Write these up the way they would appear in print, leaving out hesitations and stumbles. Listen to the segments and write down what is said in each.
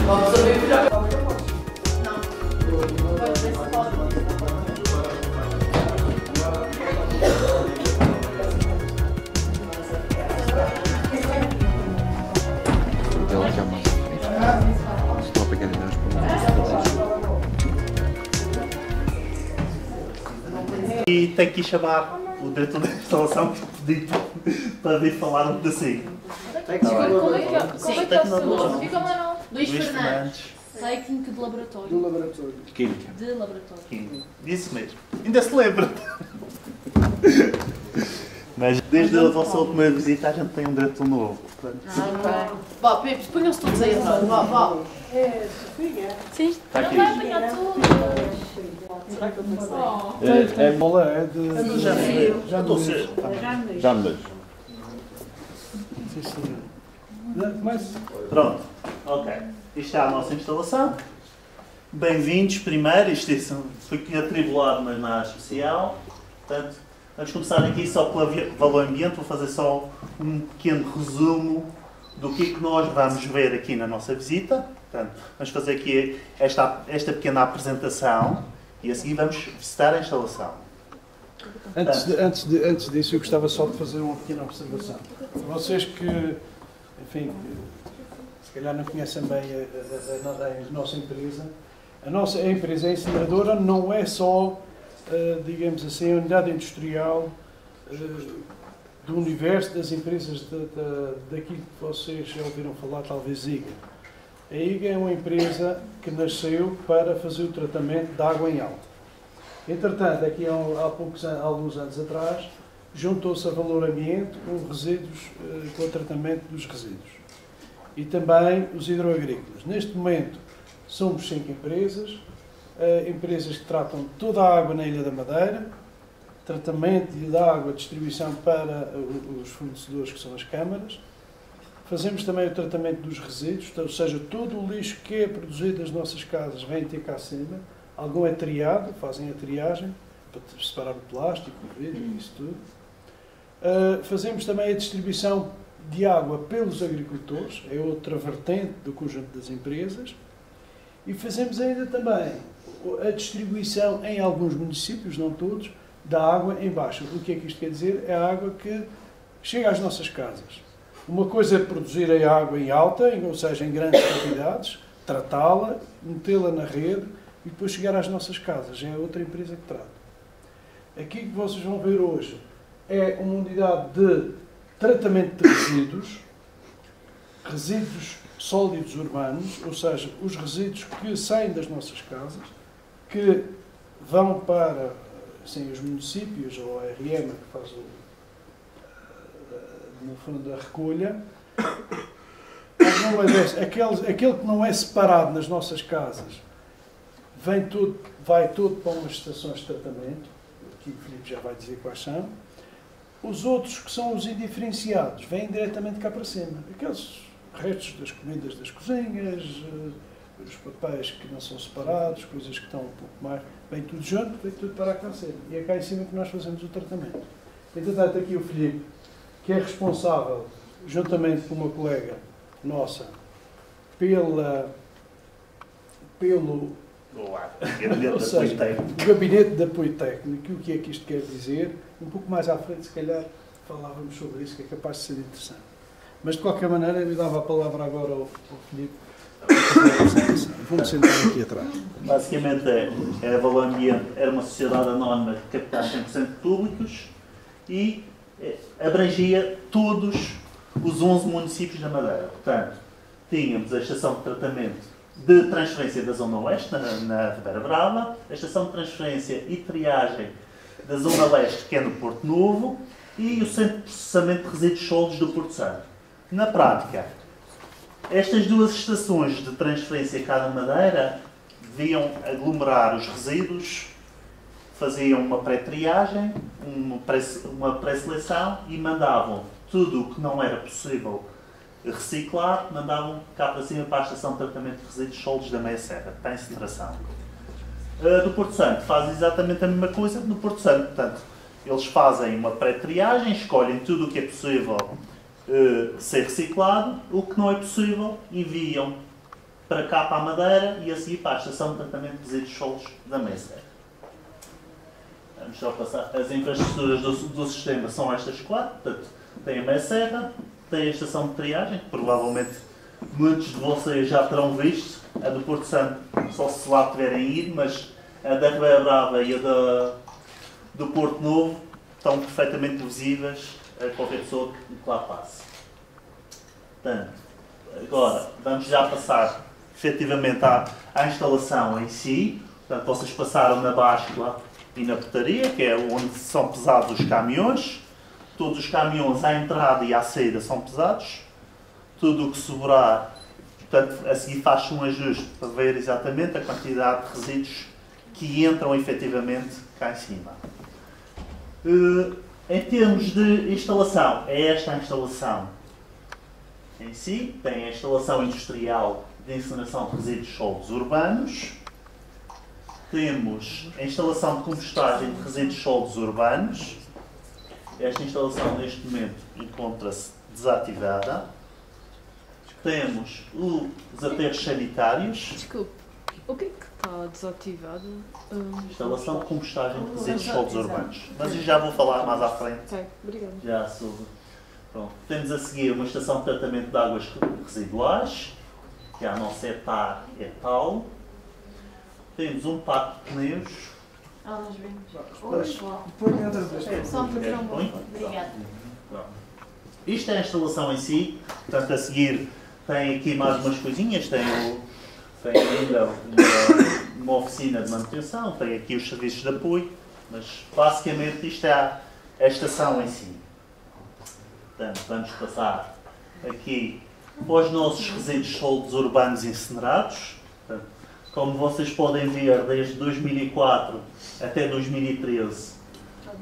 Vamos saber melhor. E tenho que ir chamar o diretor da instalação para vir falar um pedacinho. Como é que é o seu? Fica lá não. Luís Luís Fernandes. Técnico de laboratório. Do laboratório. Química. De laboratório. Química. Isso mesmo. Ainda se lembra. Mas desde a vossa última visita a gente tem um diretor novo. Vá, Pepe, ponham-se todos aí atrás. Vá. É, Sofia. Sim, Está não aqui. vai apanhar tudo. Será que eu comecei? É bola, é de... Já estou cedo. Já me deixo. Sim, senhor. Começa. Pronto. Ok. Isto é a nossa instalação. Bem-vindos primeiro. Isto foi atribulado, mas nada especial. Portanto, vamos começar aqui só pelo valor ambiente. Vou fazer só um pequeno resumo do que nós vamos ver aqui na nossa visita. Portanto, vamos fazer aqui esta pequena apresentação e a seguir vamos visitar a instalação. Antes disso, eu gostava só de fazer uma pequena observação. Vocês que, enfim, se calhar não conhecem bem a nossa empresa, a empresa incineradora não é só, digamos assim, a unidade industrial do universo das empresas daquilo que vocês já ouviram falar, talvez IGA. A IGA é uma empresa que nasceu para fazer o tratamento de água em alta. Entretanto, aqui há alguns anos atrás, juntou-se a Valor Ambiente com resíduos, com o tratamento dos resíduos. E também os hidroagrícolas. Neste momento, somos 5 empresas, empresas que tratam toda a água na Ilha da Madeira, tratamento de água, distribuição para os fornecedores, que são as câmaras. Fazemos também o tratamento dos resíduos, ou seja, todo o lixo que é produzido nas nossas casas vem ter cá acima. Algum é triado, fazem a triagem, para separar o plástico, o vidro, isso tudo. Fazemos também a distribuição de água pelos agricultores, é outra vertente do conjunto das empresas. E fazemos ainda também a distribuição em alguns municípios, não todos, da água em baixa. O que é que isto quer dizer? É a água que chega às nossas casas. Uma coisa é produzir a água em alta, ou seja, em grandes quantidades, tratá-la, metê-la na rede e depois chegar às nossas casas. É outra empresa que trata. Aqui que vocês vão ver hoje é uma unidade de tratamento de resíduos sólidos urbanos, ou seja, os resíduos que saem das nossas casas, que vão para assim, os municípios ou a RM que faz no fundo a recolha. Aquele que não é separado nas nossas casas vai todo para umas estações de tratamento, aqui o Filipe já vai dizer quais são. Os outros, que são os indiferenciados, vêm diretamente cá para cima. Aqueles restos das comidas das cozinhas, os papéis que não são separados, coisas que estão um pouco mais... Vem tudo junto, vem tudo para cá cima. E é cá em cima que nós fazemos o tratamento. Entretanto, aqui o Filipe, que é responsável, juntamente com uma colega nossa, pelo Gabinete de Apoio Técnico. O que é que isto quer dizer? Um pouco mais à frente, se calhar, falávamos sobre isso, que é capaz de ser interessante. Mas, de qualquer maneira, eu dava a palavra agora ao Filipe. Vamos sentar aqui atrás. Basicamente, a Valor Ambiente era uma sociedade anónima de capitais 100% públicos e abrangia todos os 11 municípios da Madeira. Portanto, tínhamos a estação de tratamento de transferência da Zona Oeste, na Ribeira Brava, a estação de transferência e triagem da Zona Leste, que é no Porto Novo, e o Centro de Processamento de Resíduos Sólidos do Porto Santo. Na prática, estas duas estações de transferência cada Madeira deviam aglomerar os resíduos, faziam uma pré-triagem, uma pré-seleção e mandavam tudo o que não era possível reciclar, mandavam cá para cima para a estação de tratamento de resíduos sólidos da Meia Serra, para a incineração. Do Porto Santo fazem exatamente a mesma coisa. No Porto Santo, portanto, eles fazem uma pré-triagem, escolhem tudo o que é possível ser reciclado. O que não é possível, enviam para cá, para a Madeira, e a seguir para a Estação de Tratamento de Resíduos Sólidos da Messer. Vamos só passar. As infraestruturas do sistema são estas 4. Portanto, tem a Messerra, tem a estação de triagem, que provavelmente muitos de vocês já terão visto. A do Porto Santo, só se lá tiverem ido, mas a da Ribeira Brava e a do Porto Novo estão perfeitamente visíveis a qualquer pessoa que lá passe. Portanto, agora vamos já passar efetivamente à instalação em si. Portanto, vocês passaram na báscula e na portaria, que é onde são pesados os caminhões. Todos os caminhões à entrada e à saída são pesados. Tudo o que sobrar, portanto, a seguir faz-se um ajuste para ver exatamente a quantidade de resíduos que entram efetivamente cá em cima. Em termos de instalação, é esta a instalação em si. Tem a instalação industrial de incineração de resíduos sólidos urbanos. Temos a instalação de compostagem de resíduos sólidos urbanos. Esta instalação, neste momento, encontra-se desativada. Temos os aterros sanitários. Desculpe, o que é que está desativado? Instalação de compostagem de resíduos sólidos urbanos. Mas eu já vou falar mais à frente. Ok, obrigada. Já sobre. Pronto. Temos a seguir uma estação de tratamento de águas residuais, que é a nossa ETAL. Temos um parque de pneus. Nós vimos. Põe outra vez. Só para fazer um Põe? bom. Obrigada. Pronto. Isto é a instalação em si. Portanto, a seguir tem aqui mais umas coisinhas. Tem ainda uma oficina de manutenção. Tem aqui os serviços de apoio. Mas basicamente isto é a estação em si. Portanto, vamos passar aqui para os nossos resíduos sólidos urbanos incinerados. Portanto, como vocês podem ver, desde 2004 até 2013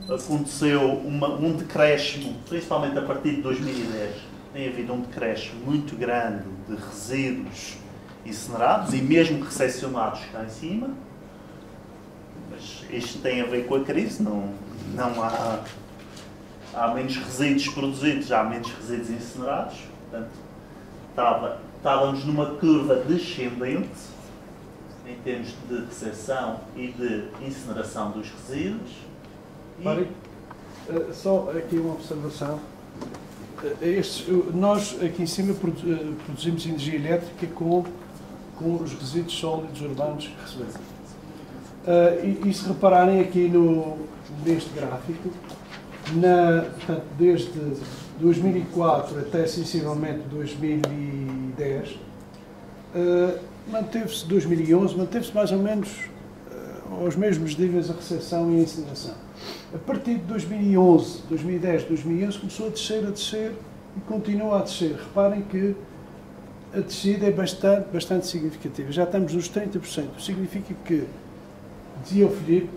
aconteceu um decréscimo, principalmente a partir de 2010, tem havido um decréscimo muito grande de resíduos incinerados e mesmo recepcionados cá em cima. Mas isto tem a ver com a crise, não há menos resíduos produzidos, há menos resíduos incinerados. Portanto, estávamos numa curva descendente em termos de recepção e de incineração dos resíduos. Mário, só aqui uma observação. Nós aqui em cima produzimos energia elétrica com os resíduos sólidos urbanos que recebemos. E se repararem aqui neste gráfico, portanto, desde 2004 até sensivelmente 2010, manteve-se 2011, manteve-se mais ou menos aos mesmos níveis a recepção e a incineração. A partir de 2011, 2010, 2011 começou a descer e continua a descer. Reparem que a descida é bastante significativa. Já estamos nos 30%. Significa que, dizia o Filipe,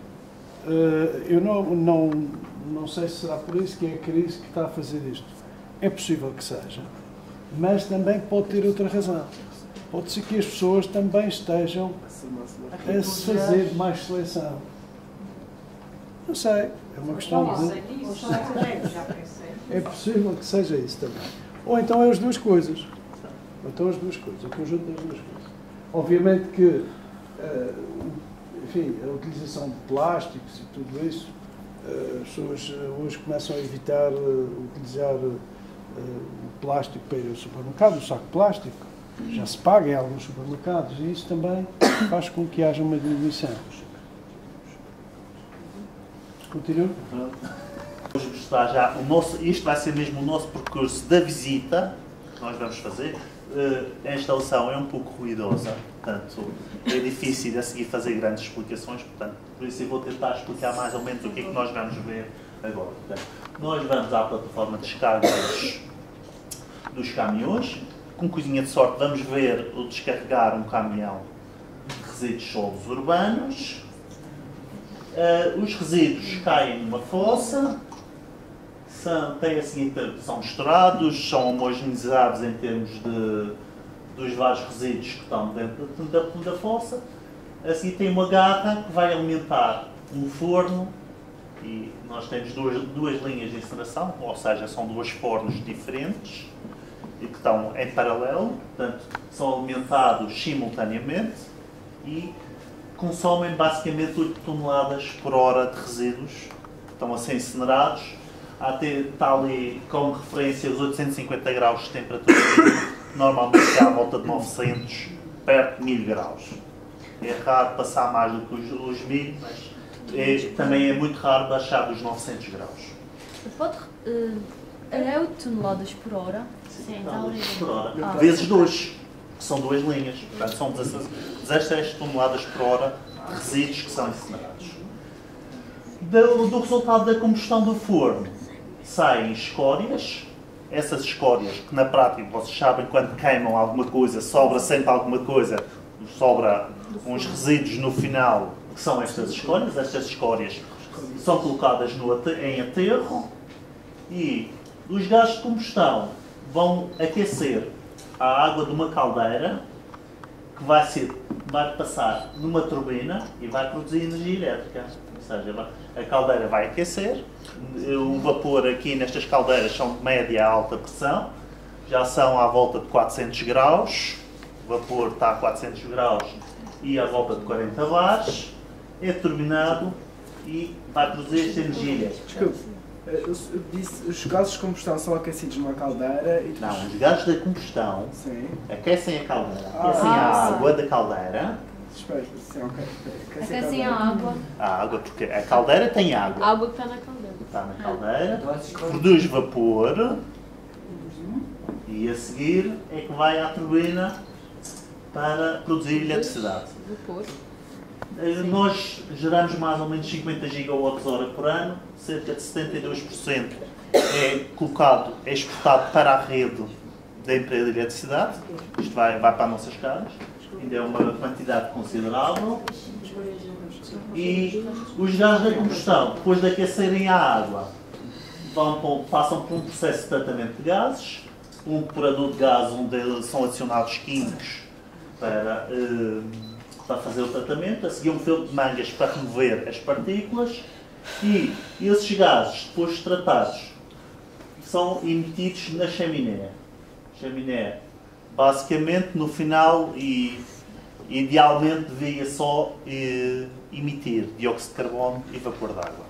eu não sei se será por isso que é a crise que está a fazer isto. É possível que seja, mas também pode ter outra razão. Pode ser que as pessoas também estejam a se fazer mais seleção. Não sei, é uma questão de... É possível que seja isso também. Ou então é as duas coisas. Ou então as duas coisas, o conjunto das duas coisas. Obviamente que, enfim, a utilização de plásticos e tudo isso, as pessoas hoje começam a evitar utilizar o plástico para ir ao supermercado, o saco de plástico. Já se paga em alguns supermercados e isso também faz com que haja uma diminuição. Continua? Vamos mostrar já isto vai ser mesmo o nosso percurso da visita que nós vamos fazer. A instalação é um pouco ruidosa, portanto é difícil a seguir fazer grandes explicações, portanto, por isso eu vou tentar explicar mais ou menos o que é que nós vamos ver agora. Portanto, nós vamos à plataforma de descarga dos caminhões. Com coisinha de sorte vamos ver o descarregar um caminhão de resíduos sólidos urbanos. Os resíduos caem numa fossa, são misturados, são homogeneizados em termos dos vários resíduos que estão dentro da fossa. Assim tem uma garra que vai alimentar um forno E nós temos duas linhas de incineração, ou seja, são duas fornos diferentes e que estão em paralelo, portanto, são alimentados simultaneamente e consomem basicamente 8 toneladas por hora de resíduos que estão a ser incinerados. Está ali como referência os 850 graus de temperatura, normalmente é à volta de 900, perto de 1000 graus. É raro passar mais do que os 1000, mas também é muito raro baixar dos 900 graus. Pode. É 8 toneladas por hora? Sim, está ali. Por hora. Vezes 2, que são duas linhas. Portanto, são 16 toneladas por hora de resíduos que são incinerados. Do resultado da combustão do forno saem escórias. Essas escórias, que na prática vocês sabem, quando queimam alguma coisa, sobra sempre alguma coisa, sobra uns resíduos no final, que são estas escórias. Estas escórias são colocadas em aterro e os gases de combustão vão aquecer a água de uma caldeira que vai passar numa turbina e vai produzir energia elétrica. Ou seja, a caldeira vai aquecer, o vapor aqui nestas caldeiras são de média a alta pressão, já são à volta de 400 graus, o vapor está a 400 graus e à volta de 40 bares, é turbinado e vai produzir esta energia elétrica. Desculpe, os gases de combustão são aquecidos numa caldeira e depois... Não, os gases da combustão Sim. aquecem a caldeira, aquecem a água da caldeira. Espera, sim, ok. Aquecem a água. A água, porque a caldeira tem água. A água que está na caldeira. Está na caldeira, produz vapor e a seguir é que vai à turbina para produzir eletricidade. Vapor. Nós geramos mais ou menos 50 gigawatts-hora por ano, cerca de 72% é exportado para a rede da empresa de eletricidade, isto vai para as nossas casas, ainda é uma quantidade considerável. E os gases da combustão, depois de aquecerem a água, passam por um processo de tratamento de gases, um depurador de gases onde são adicionados químicos para fazer o tratamento, a seguir um filtro de mangas para remover as partículas e esses gases, depois tratados, são emitidos na chaminé. Chaminé, basicamente, no final, e idealmente devia só emitir dióxido de carbono e vapor d'água.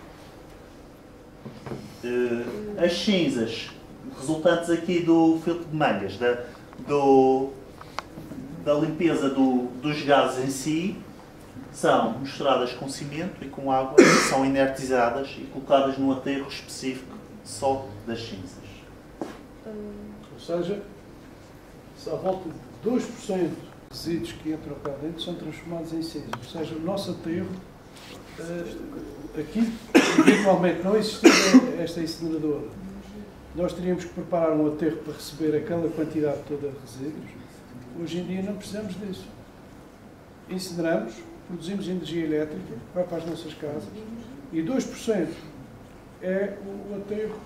As cinzas resultantes aqui do filtro de mangas, da limpeza dos gases em si, são misturadas com cimento e com água, são inertizadas e colocadas num aterro específico só das cinzas. Ou seja, à volta de 2% de resíduos que entram cá dentro são transformados em cinzas. Ou seja, o nosso aterro, aqui, eventualmente, não existindo esta incineradora, nós teríamos que preparar um aterro para receber aquela quantidade toda de resíduos. Hoje em dia não precisamos disso. Incineramos, produzimos energia elétrica, vai para as nossas casas, e 2% é o aterro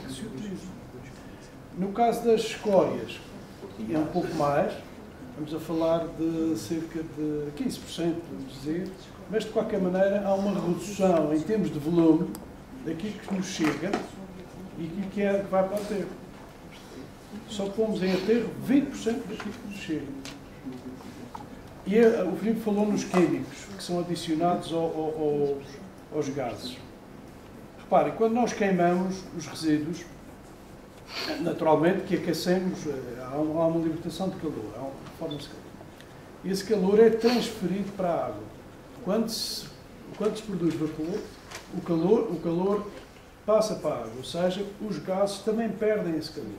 que se utiliza. No caso das escórias, é um pouco mais, estamos a falar de cerca de 15%, vamos dizer, mas de qualquer maneira há uma redução em termos de volume daquilo que nos chega e aquilo que vai para o aterro. Só pomos em aterro 20% daquilo que nos chega. E o Filipe falou nos químicos que são adicionados aos gases. Reparem, quando nós queimamos os resíduos, naturalmente que aquecemos, há uma libertação de calor, há uma forma de calor. E esse calor é transferido para a água. Quando se produz vapor, o calor passa para a água, ou seja, os gases também perdem esse calor.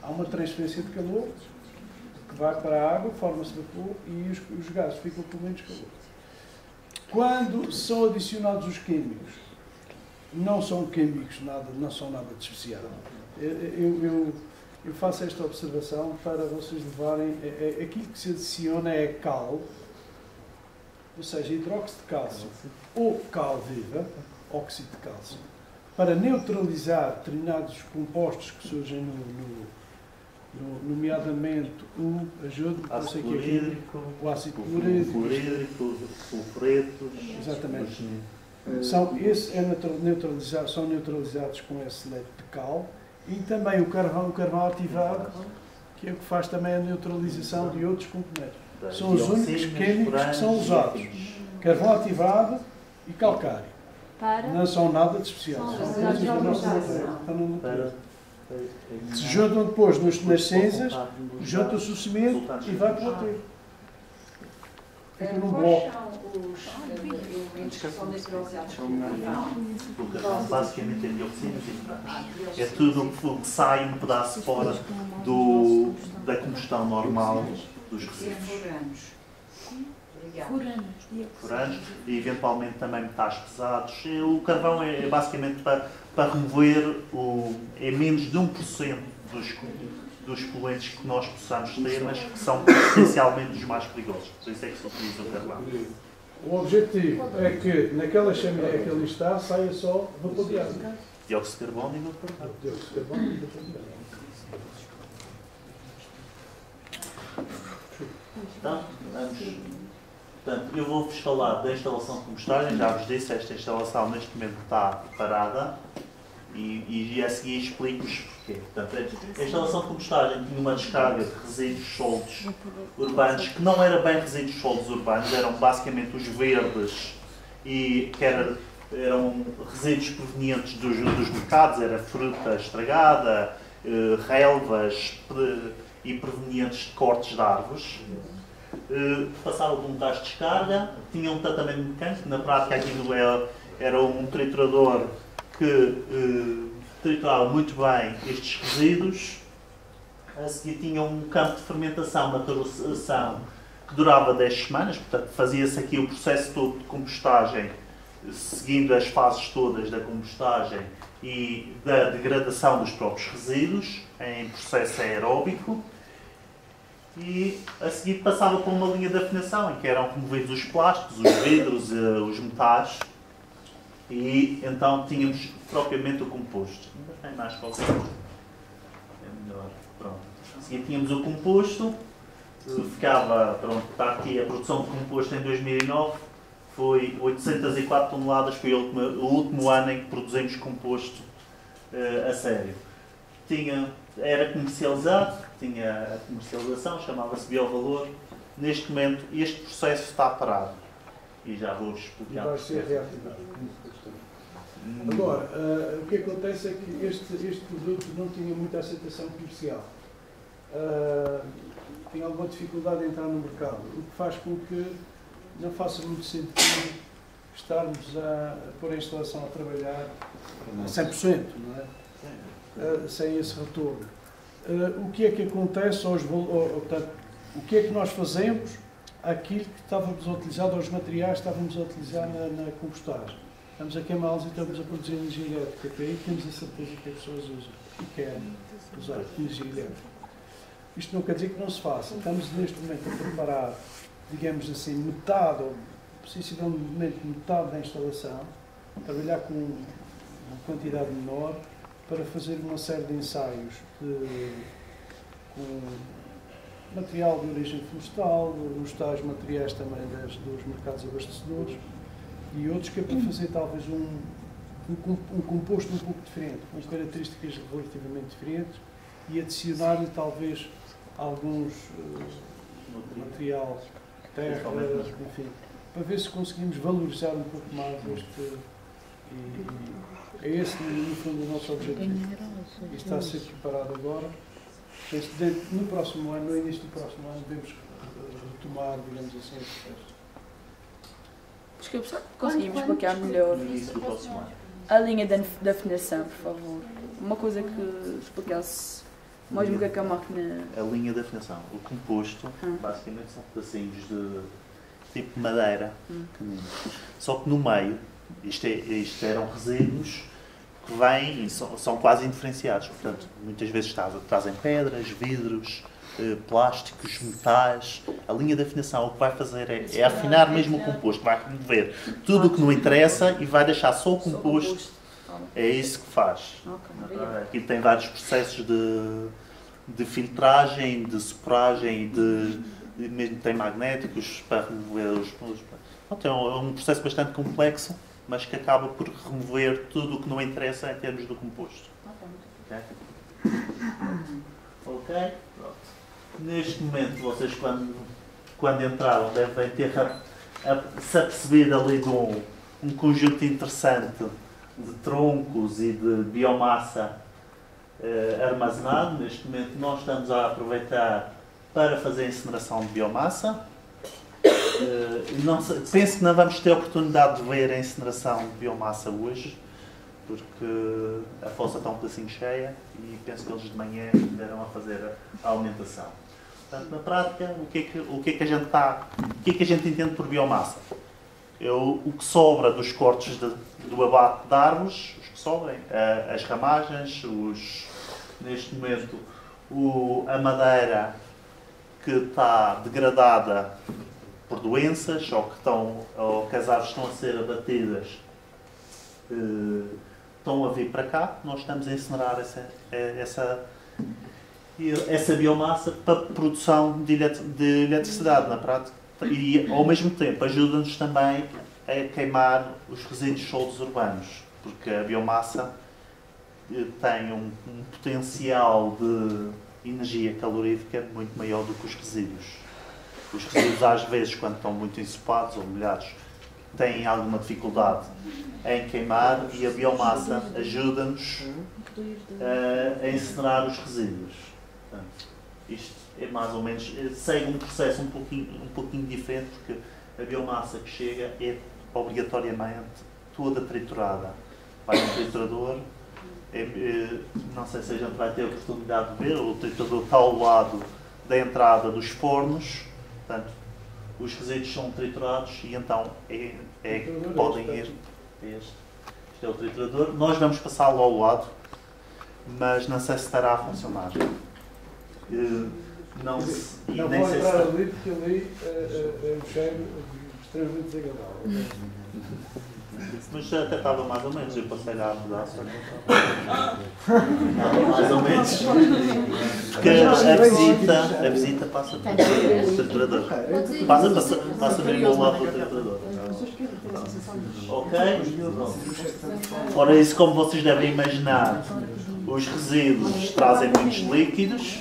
Há uma transferência de calor que vai para a água, forma-se vapor e os gases ficam com menos calor. Quando são adicionados os químicos, não são químicos, não são nada de especial. Eu faço esta observação para vocês levarem. Aquilo que se adiciona é cal, ou seja, hidróxido de cálcio ou cal viva, óxido de cálcio, para neutralizar determinados compostos que surgem nomeadamente o ácido clorídrico, o ácido clorídrico, sulfuretos, exatamente. são neutralizados com esse leite de cal e também o carvão ativado, que é o que faz também a neutralização de outros componentes. São os únicos químicos que são usados. Carvão ativado e calcário. Para. Não são nada de especial. São coisas da nossa natureza. Se juntam depois nas cinzas, juntam-se o cimento e vai para o aterro. Fica num bloco. O carvão basicamente é dioxina de é tudo o que sai um pedaço fora da combustão normal dos resíduos. Furanos e eventualmente também metais pesados. O carvão é basicamente para remover é menos de 1% dos poluentes que nós possamos ter, mas que são potencialmente os mais perigosos. Por isso é que se utiliza o carvão. O objetivo é que naquela chaminé que ali está saia só vapor de água. Dióxido de carbono e vapor de água. Dióxido de carbono e vapor de água. Então, portanto, eu vou-vos falar da instalação de combustagem. Já vos disse, esta instalação neste momento está parada e a seguir explico-vos porquê. Portanto, a instalação de combustagem tinha uma descarga de resíduos sólidos urbanos, que não era bem resíduos sólidos urbanos, eram basicamente os verdes, e que eram resíduos provenientes dos mercados, era fruta estragada, relvas e provenientes de cortes de árvores. Passaram por um gás de descarga, tinham um tratamento mecânico, na prática aquilo era um triturador que triturava muito bem estes resíduos. A seguir tinha um campo de fermentação, maturação, que durava 10 semanas, portanto fazia-se aqui o processo todo de compostagem, seguindo as fases todas da compostagem e da degradação dos próprios resíduos, em processo aeróbico. E a seguir passava por uma linha de afinação, em que eram removidos os plásticos, os vidros, os metais, e então tínhamos propriamente o composto. Ainda tem mais qualquer coisa. É melhor. Pronto. A seguir tínhamos o composto, ficava, pronto, está aqui a produção de composto em 2009, foi 804 toneladas, foi o último ano em que produzimos composto a sério. Era comercializado, tinha a comercialização, chamava-se Biovalor. Neste momento, este processo está parado. E já vou explicar. E vai ser reativado. Agora, o que acontece é que este produto não tinha muita aceitação comercial. Tinha alguma dificuldade em entrar no mercado, o que faz com que não faça muito sentido estarmos a pôr a instalação a trabalhar a 100%, não é? Sem esse retorno. O que é que acontece portanto, o que é que nós fazemos àquilo que estávamos a utilizar, aos materiais que estávamos a utilizar na compostagem? Estamos a queimá-los e estamos a produzir energia elétrica, que aí temos a certeza que as pessoas usam e querem usar energia elétrica. Isto não quer dizer que não se faça. Estamos neste momento a preparar, digamos assim, metade, ou sensivelmente metade da instalação, trabalhar com uma quantidade menor, para fazer uma série de ensaios com material de origem florestal, os tais materiais também dos mercados abastecedores e outros, que é para fazer talvez um composto um pouco diferente, com características relativamente diferentes, e adicionar-lhe talvez alguns material, terra, enfim, para ver se conseguimos valorizar um pouco mais este. É esse, no fundo, o nosso objetivo. E está a ser preparado agora. No próximo ano, no início do próximo ano, devemos retomar, digamos assim, esse processo. Desculpe, só conseguimos explicar melhor No início do próximo ano. a linha de afinação, por favor. Uma coisa que explicasse mais do que a máquina. A linha de afinação. O composto, basicamente, são pedacinhos de tipo de madeira. Só que no meio, isto eram resíduos que vêm, são quase indiferenciados. Portanto, muitas vezes trazem pedras, vidros, plásticos, metais. A linha de afinação o que vai fazer é afinar mesmo o composto, vai remover tudo o que não interessa e vai deixar só o composto. É isso que faz. Aqui tem vários processos de filtragem, de sopragem, mesmo tem magnéticos para remover os. É um processo bastante complexo mas que acaba por remover tudo o que não interessa em termos do composto. Ok? Ok? Pronto. Neste momento, vocês quando entraram devem ter se apercebido ali de um conjunto interessante de troncos e de biomassa armazenado. Neste momento nós estamos a aproveitar para fazer a incineração de biomassa. Penso que não vamos ter a oportunidade de ver a incineração de biomassa hoje, porque a fossa está um bocadinho cheia e penso que eles de manhã deram a fazer a alimentação. Portanto, na prática, o que é que a gente entende por biomassa? O que sobra dos cortes do abate de árvores, os que sobrem, as ramagens, neste momento a madeira que está degradada por doenças ou que as árvores estão a ser abatidas, estão a vir para cá. Nós estamos a incinerar essa biomassa para produção de eletricidade na prática e ao mesmo tempo ajuda-nos também a queimar os resíduos sólidos urbanos, porque a biomassa tem um potencial de energia calorífica muito maior do que os resíduos. Os resíduos às vezes, quando estão muito ensopados ou molhados, têm alguma dificuldade em queimar e a biomassa ajuda-nos a incinerar os resíduos. Portanto, isto é mais ou menos, segue um processo um pouquinho diferente, porque a biomassa que chega é obrigatoriamente toda triturada. Vai um triturador, não sei se a gente vai ter a oportunidade de ver, o triturador está ao lado da entrada dos fornos, portanto, os resíduos são triturados e então podem ir. Este é o triturador. Nós vamos passá-lo ao lado, mas não sei se estará a funcionar. Não vou nem sei entrar ali porque ali é um cheiro extremamente desagradável. Mas até estava mais ou menos, eu passei-lhe a ajudar, só que estava mais ou menos. Porque a visita passa pelo triturador. Passa mesmo ao lado do triturador. Ok? Ora, isso, como vocês devem imaginar, os resíduos trazem muitos líquidos.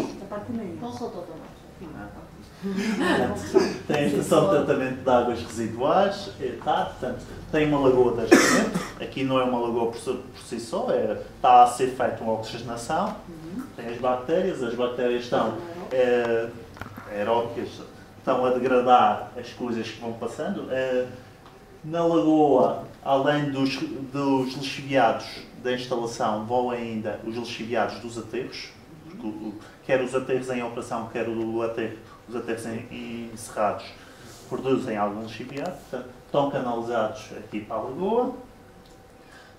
Tem a estação de tratamento de águas residuais, portanto, tem uma lagoa de esgotamento. Aqui não é uma lagoa por si só, está a ser feita uma oxigenação. Tem as bactérias estão aeróbicas, estão a degradar as coisas que vão passando. Na lagoa, além dos lixiviados da instalação, vão ainda os lixiviados dos aterros, quer os aterros em operação, quer os aterros encerrados, produzem algum lixiviado, portanto, estão canalizados aqui para a lagoa.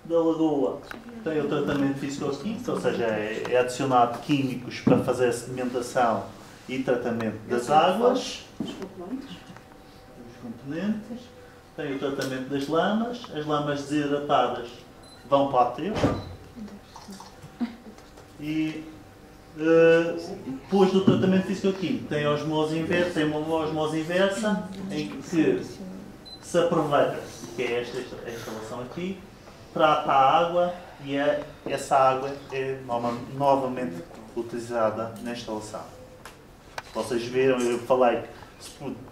Da lagoa tem o tratamento físico-químico, ou seja, é adicionado químicos para fazer a sedimentação e tratamento das águas. Os componentes. Tem o tratamento das lamas. As lamas desidratadas vão para o aterro. E depois do tratamento físico-químico tem a osmose inversa, em que se aproveita, que é esta instalação aqui, trata a água e essa água é novamente utilizada na instalação. Vocês viram, eu falei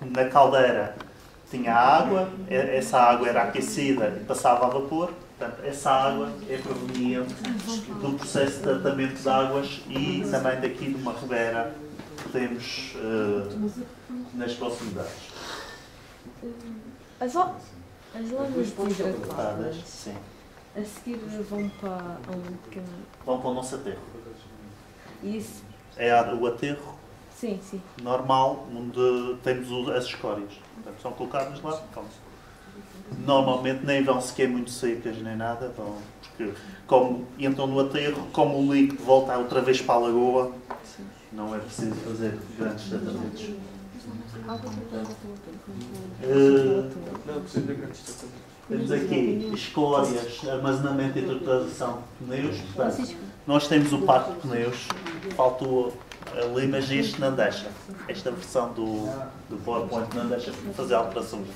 que na caldeira tinha água, essa água era aquecida e passava a vapor. Portanto, essa água é proveniente do processo de tratamento de águas e também daqui de uma ribeira que temos nas proximidades. As lamas desidratadas, sim, a seguir vão para onde? vão para o nosso aterro. Isso? É o aterro Sim, sim. normal, onde temos as escórias. Portanto, são colocadas lá. Normalmente nem vão sequer muito secas nem nada, porque como entram no aterro, como o líquido volta outra vez para a lagoa, não é preciso fazer grandes tratamentos. Temos aqui escórias, armazenamento e trituração de pneus. Portanto, nós temos o parque de pneus, faltou ali, mas este não deixa. Esta versão do PowerPoint não deixa fazer alterações.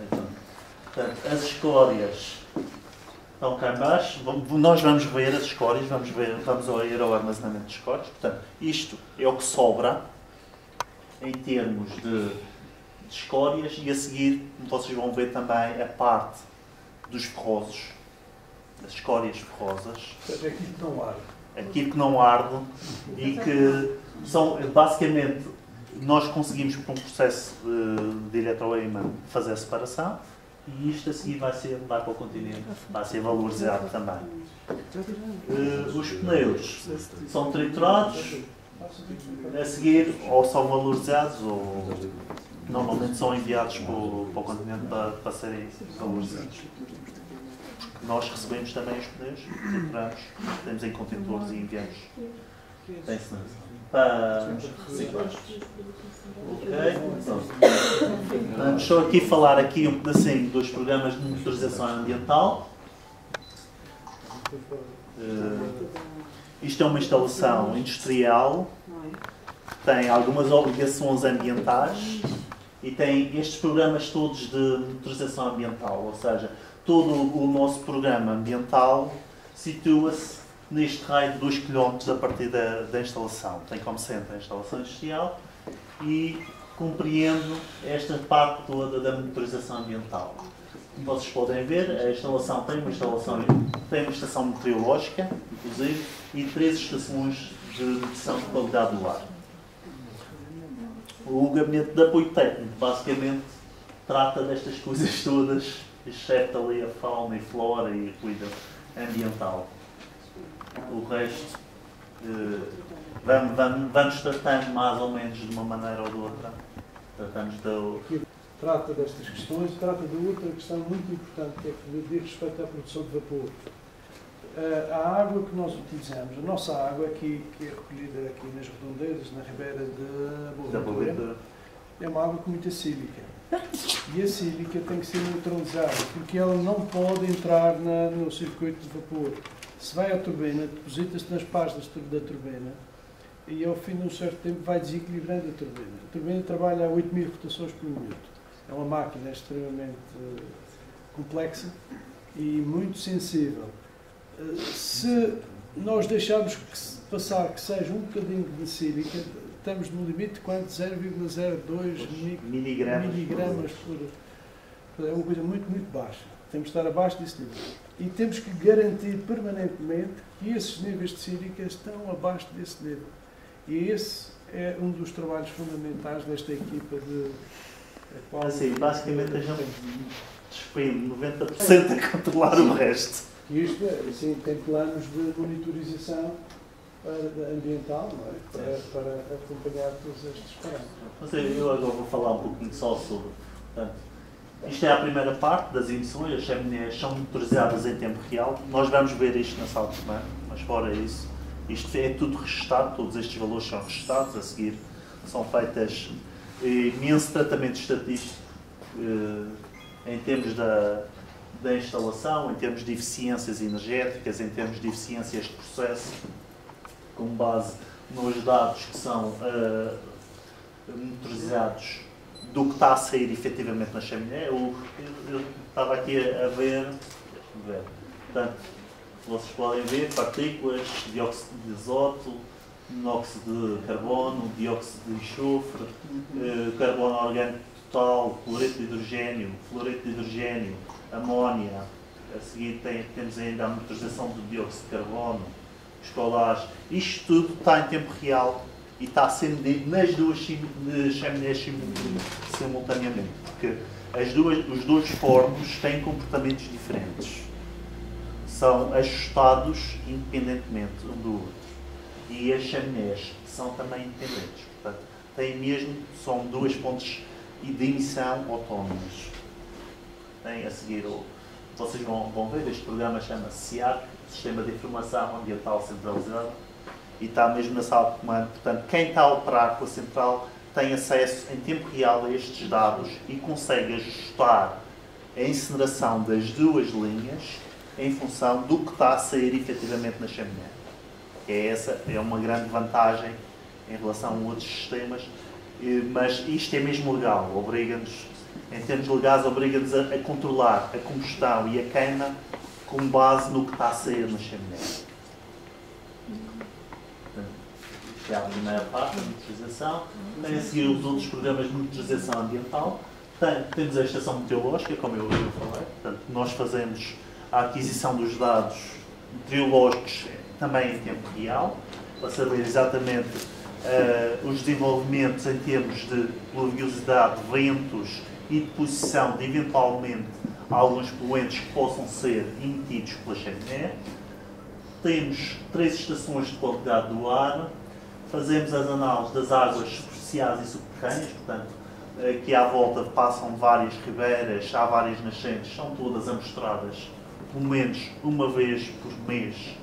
Então, Portanto, as escórias estão cá em baixo. Nós vamos ver as escórias, vamos ir ao armazenamento de escórias. Portanto, isto é o que sobra em termos de escórias e a seguir vocês vão ver também a parte dos ferrosos, das escórias ferrosas. Ou seja, aquilo que não arde. Aquilo que não arde e que são basicamente nós conseguimos por um processo de eletroimã fazer a separação e isto a seguir vai para o continente, vai ser valorizado também. Os pneus são triturados, a seguir ou são valorizados ou normalmente são enviados para o continente para serem valorizados. Nós recebemos também os pneus, trituramos, temos em contentores e enviamos. Tem-se para reciclagem. Ok? Vamos só aqui falar aqui um pedacinho dos programas de monitorização ambiental. Isto é uma instalação industrial que tem algumas obrigações ambientais e tem estes programas todos de monitorização ambiental, ou seja, todo o nosso programa ambiental situa-se neste raio de 2 km a partir da instalação. Tem como centro a instalação industrial e compreende esta parte toda da monitorização ambiental. Como vocês podem ver, a instalação tem uma estação meteorológica, inclusive, e 3 estações de medição de qualidade do ar. O gabinete de apoio técnico, basicamente, trata destas coisas todas, exceto ali a fauna e flora e a cuida ambiental. O resto, vamos tratando mais ou menos de uma maneira ou de outra. Tratamos Trata destas questões, trata de outra questão muito importante, que é que diz respeito à produção de vapor. A água que nós utilizamos, a nossa água aqui, que é recolhida aqui nas redondezas, na ribeira de Boaventura, é uma água com muita sílica. E a sílica tem que ser neutralizada, porque ela não pode entrar no circuito de vapor. Se vai à turbina, deposita-se nas pás da turbina e ao fim de um certo tempo vai desequilibrando a turbina. A turbina trabalha a 8.000 rotações por minuto. É uma máquina extremamente complexa e muito sensível. Se nós deixarmos passar que seja um bocadinho de sílica, estamos no limite de quanto? 0,02 miligramas por... É uma coisa muito, muito baixa. Temos que estar abaixo desse nível. E temos que garantir permanentemente que esses níveis de sílica estão abaixo desse nível. E esse é um dos trabalhos fundamentais desta equipa de... Assim, basicamente a gente despende 90% a controlar o resto. E isto assim, tem planos de monitorização ambiental, não é? Para acompanhar todos estes parâmetros. Eu agora vou falar um pouquinho só sobre... Portanto, isto é a primeira parte das emissões, as chaminés são monitorizadas em tempo real. Nós vamos ver isto na sala de comando, mas fora isso, isto é tudo registado, todos estes valores são registados, a seguir são feitas imenso tratamento estatístico em termos da instalação, em termos de eficiências energéticas, em termos de eficiências de processo, com base nos dados que são monitorizados do que está a sair efetivamente na chaminé. Eu estava aqui a ver, portanto, vocês podem ver partículas, dióxido de azoto, monóxido de carbono, dióxido de enxofre, carbono orgânico total, cloreto de hidrogênio, fluoreto de hidrogênio, amónia. A seguir temos ainda a monitorização do dióxido de carbono, escolares. Isto tudo está em tempo real e está a ser medido nas duas chaminés simultaneamente, porque os dois fornos têm comportamentos diferentes. São ajustados independentemente um do outro. E as chaminés são também independentes. Portanto, são duas fontes de emissão autónomas. Tem a seguir, vocês vão ver, este programa chama-se SIAC, Sistema de Informação Ambiental Centralizado, e está mesmo na sala de comando. Portanto, quem está a operar com a central tem acesso em tempo real a estes dados e consegue ajustar a incineração das duas linhas em função do que está a sair efetivamente na chaminé. Essa é uma grande vantagem em relação a outros sistemas, mas isto é mesmo legal, obriga-nos Em termos legais, obriga-nos a controlar a combustão e a queima com base no que está a sair na chaminé. Isto é a primeira parte, a monitorização. Tem a seguir os outros programas de monitorização ambiental. Temos a estação meteorológica, como eu falei. Portanto, nós fazemos a aquisição dos dados meteorológicos também em tempo real, para saber exatamente os desenvolvimentos em termos de pluviosidade, ventos e de posição de, eventualmente, alguns poluentes que possam ser emitidos pela chaminé. Temos 3 estações de qualidade do ar. Fazemos as análises das águas superficiais e subterrâneas, portanto, aqui à volta passam várias ribeiras, há várias nascentes, são todas amostradas pelo menos uma vez por mês,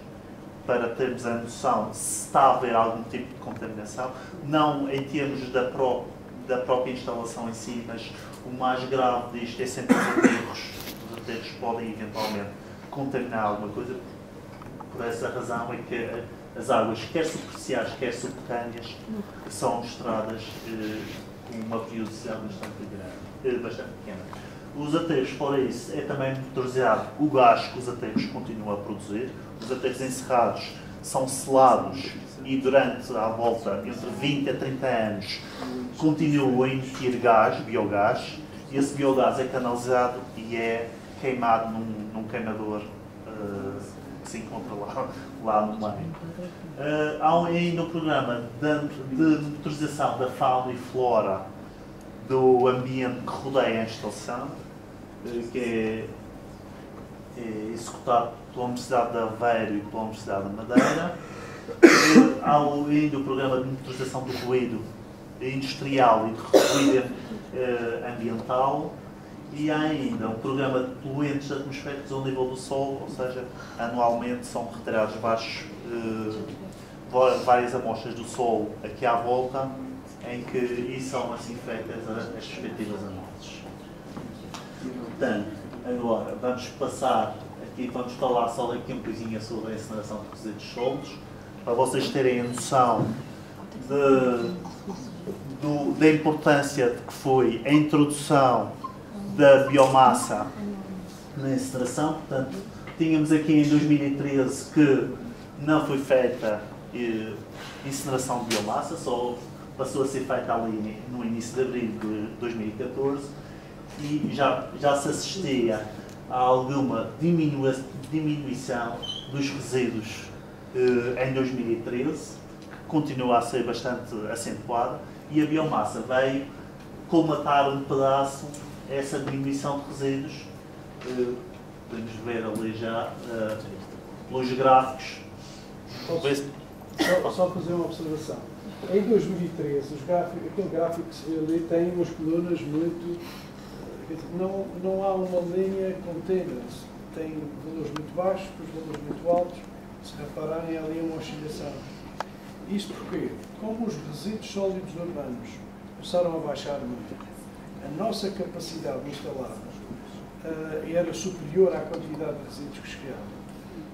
para termos a noção se está a haver algum tipo de contaminação, não em termos da própria instalação em si, mas o mais grave disto é sempre os aterros. Os aterros podem eventualmente contaminar alguma coisa. Por essa razão é que as águas, quer superficiais, quer subterrâneas, são mostradas com uma periodicidade bastante pequena. Os aterros, fora isso, é também monitorizado o gás que os aterros continuam a produzir. Os aterros encerrados são selados e durante à volta entre 20 a 30 anos continuam a emitir gás, biogás, e esse biogás é canalizado e é queimado num queimador que se encontra lá no meio. Há ainda um programa de monitorização da fauna e flora do ambiente que rodeia a instalação, que é executado pela Universidade de Aveiro e pela Universidade de Madeira. Há ainda o programa de monitorização do ruído industrial e de ruído ambiental. E há ainda um programa de poluentes atmosféricos ao nível do solo, ou seja, anualmente são retirados várias amostras do solo aqui à volta, em que e são assim feitas as respectivas análises. Portanto, agora vamos passar aqui, vamos falar só aqui um bocadinho sobre a incineração de resíduos sólidos, para vocês terem a noção da importância de que foi a introdução da biomassa na incineração. Portanto, tínhamos aqui em 2013 que não foi feita incineração de biomassa, só passou a ser feita ali no início de abril de 2014 e já se assistia a alguma diminuição dos resíduos em 2013, que continua a ser bastante acentuada, e a biomassa veio colmatar um pedaço essa diminuição de resíduos. Podemos ver ali já pelos gráficos. Só fazer uma observação. Em 2013, aquele gráfico que se vê ali tem umas colunas muito... Não há uma linha contínua. Tem valores muito baixos, depois valores muito altos. Se repararem, há ali uma oscilação. Isto porque, como os resíduos sólidos urbanos começaram a baixar muito, a nossa capacidade instalada era superior à quantidade de resíduos que chegavam.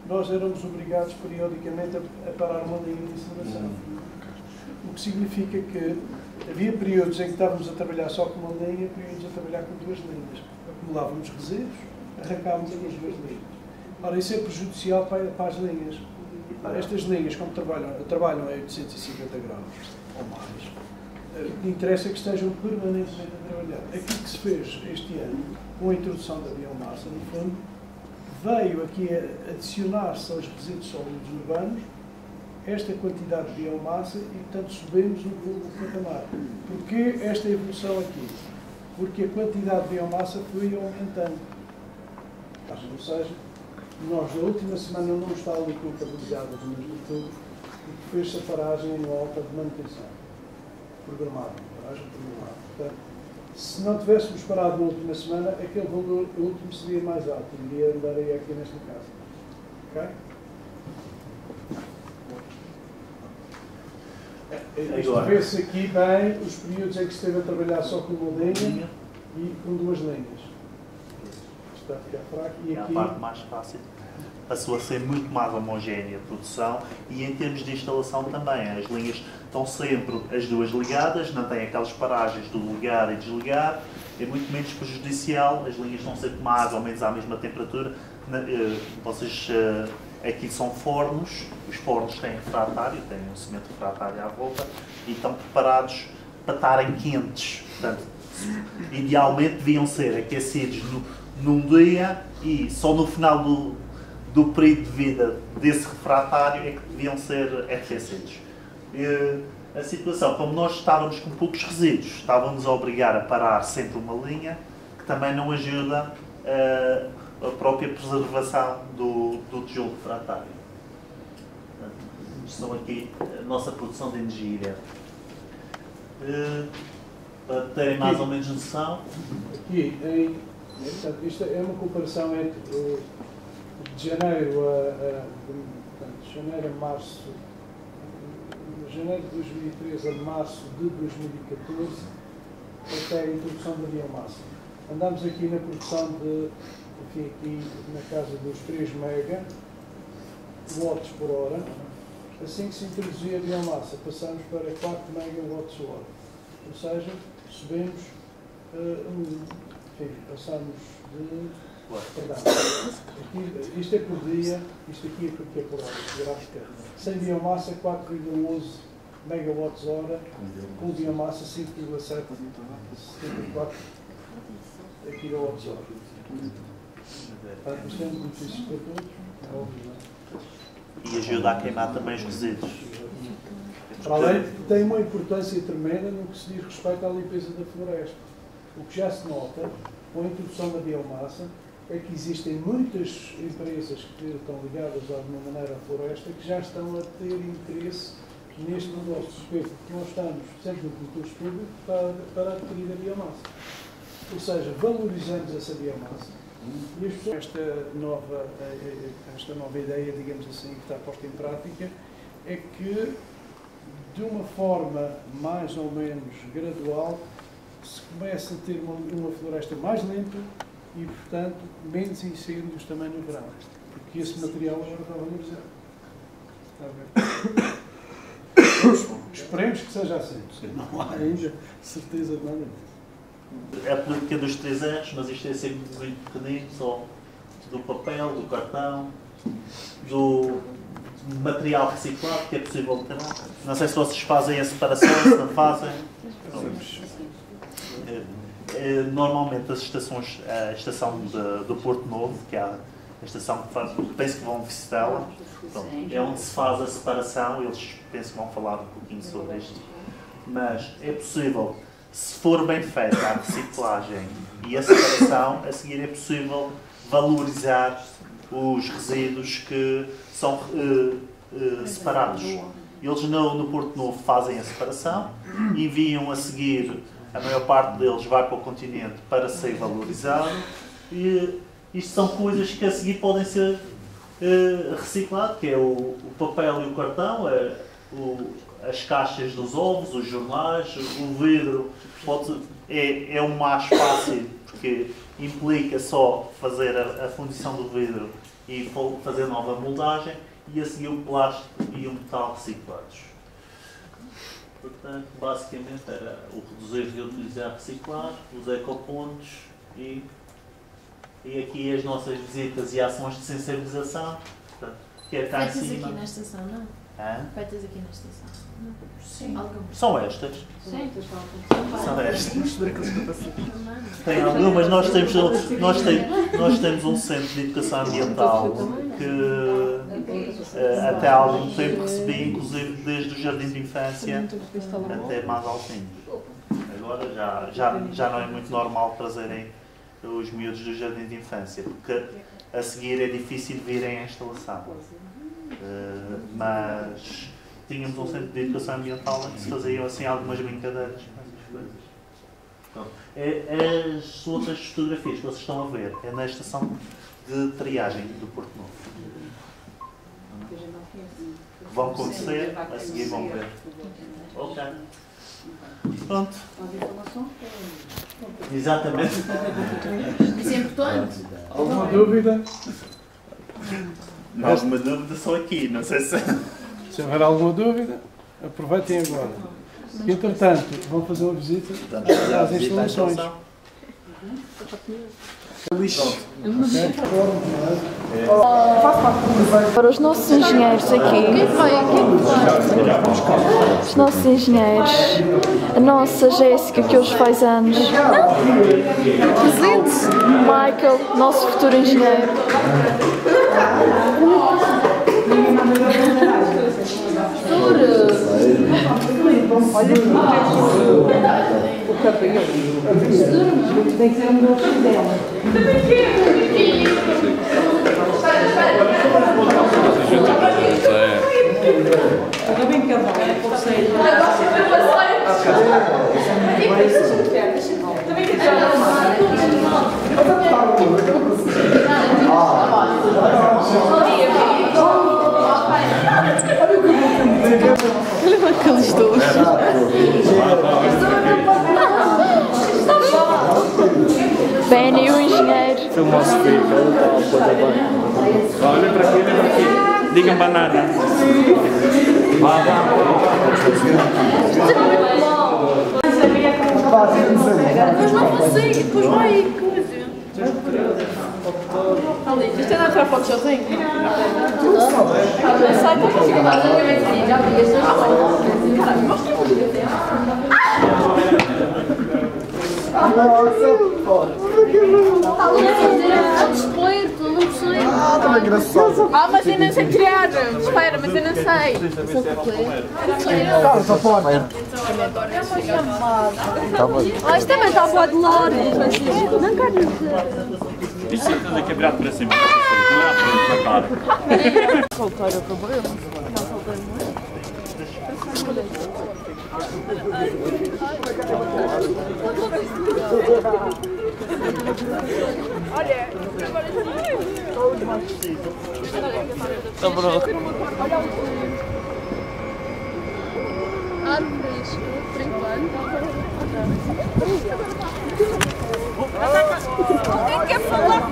Nós éramos obrigados periodicamente a parar uma linha de incineração. O que significa que havia períodos em que estávamos a trabalhar só com uma linha, períodos a trabalhar com 2 linhas. Acumulávamos resíduos, arrancávamos as 2 linhas. Ora, isso é prejudicial para as linhas. Estas linhas, como trabalham a 850 graus ou mais, o que interessa é que estejam permanentemente a trabalhar. Aquilo que se fez este ano, com a introdução da biomassa, no fundo, veio aqui a adicionar-se aos resíduos sólidos urbanos esta quantidade de biomassa e, portanto, subimos o patamar. Porquê esta evolução aqui? Porque a quantidade de biomassa foi aumentando. Ou seja, nós na última semana não está ali contabilizadas, mas no todo, fez-se a paragem anual de manutenção programada. Paragem programada. Portanto, se não tivéssemos parado na última semana, aquele valor último seria mais alto, iria andar aí aqui nesta casa. Ok? Isto vê-se aqui bem os períodos em que se esteve a trabalhar só com uma linha e com 2 linhas. Está a ficar fraco. E aqui... É a parte mais fácil. Passou a ser muito mais homogénea a produção e em termos de instalação também. As linhas estão sempre as 2 ligadas, não têm aquelas paragens do ligar e desligar é muito menos prejudicial, as linhas estão sempre com a água, ao menos à mesma temperatura. Vocês aqui são fornos, os fornos têm refratário, têm um cimento refratário à volta e estão preparados para estarem quentes. Portanto, idealmente deviam ser aquecidos num dia e só no final do período de vida desse refratário é que deviam ser arrefecidos. A situação, como nós estávamos com poucos resíduos, estávamos a obrigar a parar sempre uma linha, que também não ajuda a própria preservação do tijolo refratário. São aqui a nossa produção de energia. Para terem mais ou menos noção. Aqui, portanto, isto é uma comparação entre de janeiro portanto, janeiro a março, janeiro de 2013 a março de 2014, até a introdução da biomassa. Andamos aqui na produção de, enfim, aqui na casa dos 3 megawatts por hora. Assim que se introduzia a biomassa, passamos para 4 megawatts por hora. Ou seja, subimos, enfim, passamos de... Perdão, aqui, isto é por dia, isto aqui é por hora, gráfica. Sem biomassa, 4,11 megawatts hora, com biomassa 5,774 kWh. Portanto, isto é um benefício para todos, é óbvio. E ajuda a queimar também os resíduos. Para além, tem uma importância tremenda no que se diz respeito à limpeza da floresta. O que já se nota, com a introdução da biomassa, é que existem muitas empresas que estão ligadas de alguma maneira à floresta que já estão a ter interesse neste negócio. Porque nós estamos sempre no concurso público para adquirir a biomassa. Ou seja, valorizamos essa biomassa. E as pessoas, esta nova ideia, digamos assim, que está posta em prática, é que de uma forma mais ou menos gradual se começa a ter uma floresta mais limpa e, portanto, menos incêndios também no verão, porque esse material agora está valorizado. Está a ver? Esperemos que seja assim. Não há ainda certeza de nada disso. A política dos 3 R's, mas isto é sempre muito pequenino, só do papel, do cartão, do material reciclado, que é possível ter. Não sei se vocês fazem a separação, se não fazem. Normalmente as estações, a estação do Porto Novo, que é a estação que penso que vão visitá-la, é onde se faz a separação, eles penso que vão falar um pouquinho sobre isto, mas é possível, se for bem feita a reciclagem e a separação, a seguir é possível valorizar os resíduos que são separados. Eles no Porto Novo fazem a separação, enviam a seguir, a maior parte deles vai para o continente para ser valorizado, e isto são coisas que a seguir podem ser recicladas, que é o papel e o cartão, as caixas dos ovos, os jornais, o vidro é o mais fácil, porque implica só fazer a fundição do vidro e fazer nova moldagem, e a seguir o plástico e o metal reciclados. Portanto, basicamente era o reduzir, reutilizar, reciclar, os ecopontos e aqui as nossas visitas e ações de sensibilização, portanto, que é cá em Feitas cima. aqui na estação, não? Feitas aqui na estação. Sim. Algumas. São estas. Sim. São estas. Também. Tem algumas, nós temos um centro de educação ambiental que até há algum tempo recebi, inclusive desde o jardim de infância até mais altinhos. Agora já não é muito normal trazerem os miúdos do jardim de infância, porque a seguir é difícil virem à instalação. Mas tínhamos um centro de educação ambiental onde se faziam assim algumas brincadeiras com essas coisas. Então, as outras fotografias que vocês estão a ver é na estação de triagem do Porto Novo. Vão conhecer, a seguir vão ver. Ok. Pronto. Exatamente. Isso é importante. Alguma dúvida? Alguma dúvida só aqui, não sei se... Se houver alguma dúvida, aproveitem agora. Entretanto, vão fazer uma visita às instalações. Para os nossos engenheiros aqui, os nossos engenheiros, a nossa Jéssica que hoje faz anos, presente, Michael, nosso futuro engenheiro. O cabelo. Tem que ser um doce dela. Está bem cavalo, é por ser. Também quer olha lá que eles estão. Benny, o engenheiro. Filma-se filho, ele está a pôr bem. Olha para aqui, olha para aqui. Digam banana. Mas não consigo, depois vai coisa. Isto é não tirar fotos sozinho? Ah, mas eu não sei criar. Espera, mas eu não sei. Ah, isto também está boa de lado. Não quero dizer. Isto é tudo aqui virado para cima. Não é à frente, na cara. Soltar o cabelo. Olha, Está pronto. Árvores, por enquanto. Quem quer falar?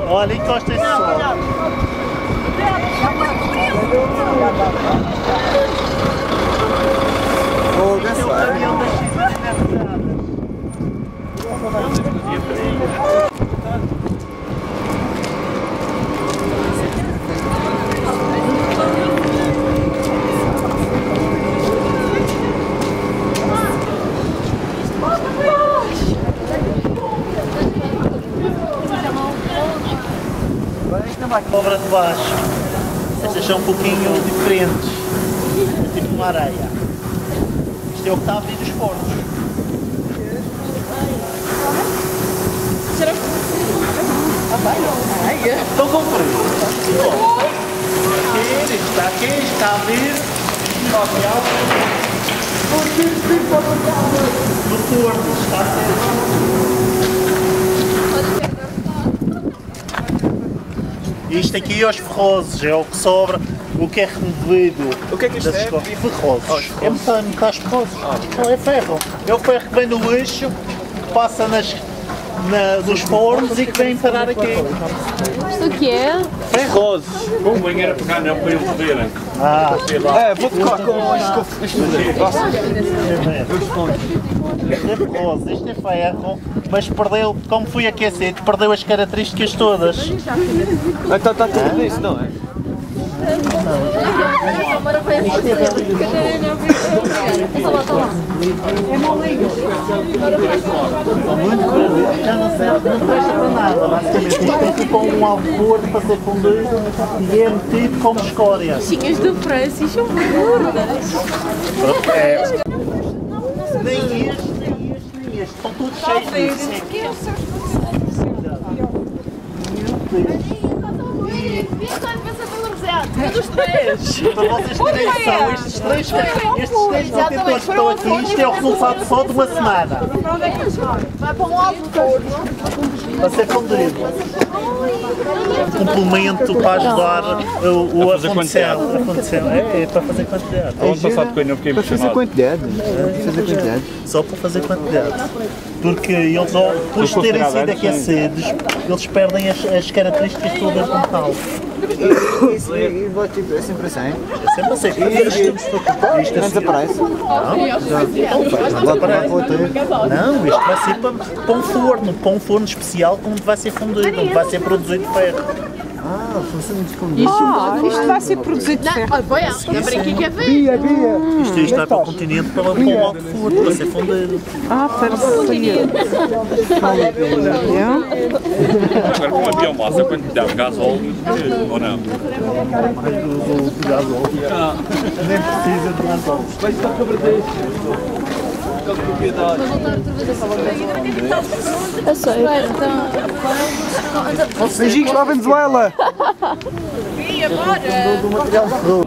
Olha, encosta esse som. O caminhão das cidades Cobra de baixo. Estas são um pouquinho diferentes. É tipo uma areia. Isto é o que está a abrir os poros. Estão compridos. Aqui, está aqui, está a abrir. No forno, está a ser. Isto aqui é os ferrosos, é o que sobra, o que é removido. O que é que isto é? Ferrosos. É mecânico, está ferrosos. Não é ferro. É o ferro que vem no lixo, que passa nos fornos e que vem parar aqui. Isto o que é? Ferrosos. Como bem era pegar não para eles verem. Vou tocar com isto. Isto é ferroso, isto é ferro, mas perdeu, como fui aquecido, perdeu as características todas. Então está tudo nisso, não é? Já não serve, não presta para nada, basicamente. Isto é tipo um alvor para ser fundido e é metido como escória. Tinhas do Francis são gordas. Nem este, nem este. Estão todos cheios disso. Dos três. Para vocês terem noção, estes três contentores que estão aqui, isto é o resultado só de uma semana. Vai para um alto forno. Para ser fundido. Complemento para ajudar a fundição. É para fazer quantidade. Ano passado que eu fiquei impressionado. Só para fazer quantidade. Porque eles, depois de terem sido aquecidos, eles perdem as características todas do metal. E vou tipo, é sempre assim. É sempre assim. Isto Não desaparece? Não, isto vai ser para um forno especial onde vai ser fundido, onde vai ser produzido ferro. Ah, funciona escondido. Isto vai ser produzido de ferro. Olha, eu brinquei que é ver. Bia, Bia! Isto vai para o continente para um alto forno, para ser fundido. Ah, parecia. Agora com a biomassa, quando dá gasóleo, ou não? Nem precisa de gasóleo. É sério. Beijinhos para a Venezuela! Do material cru.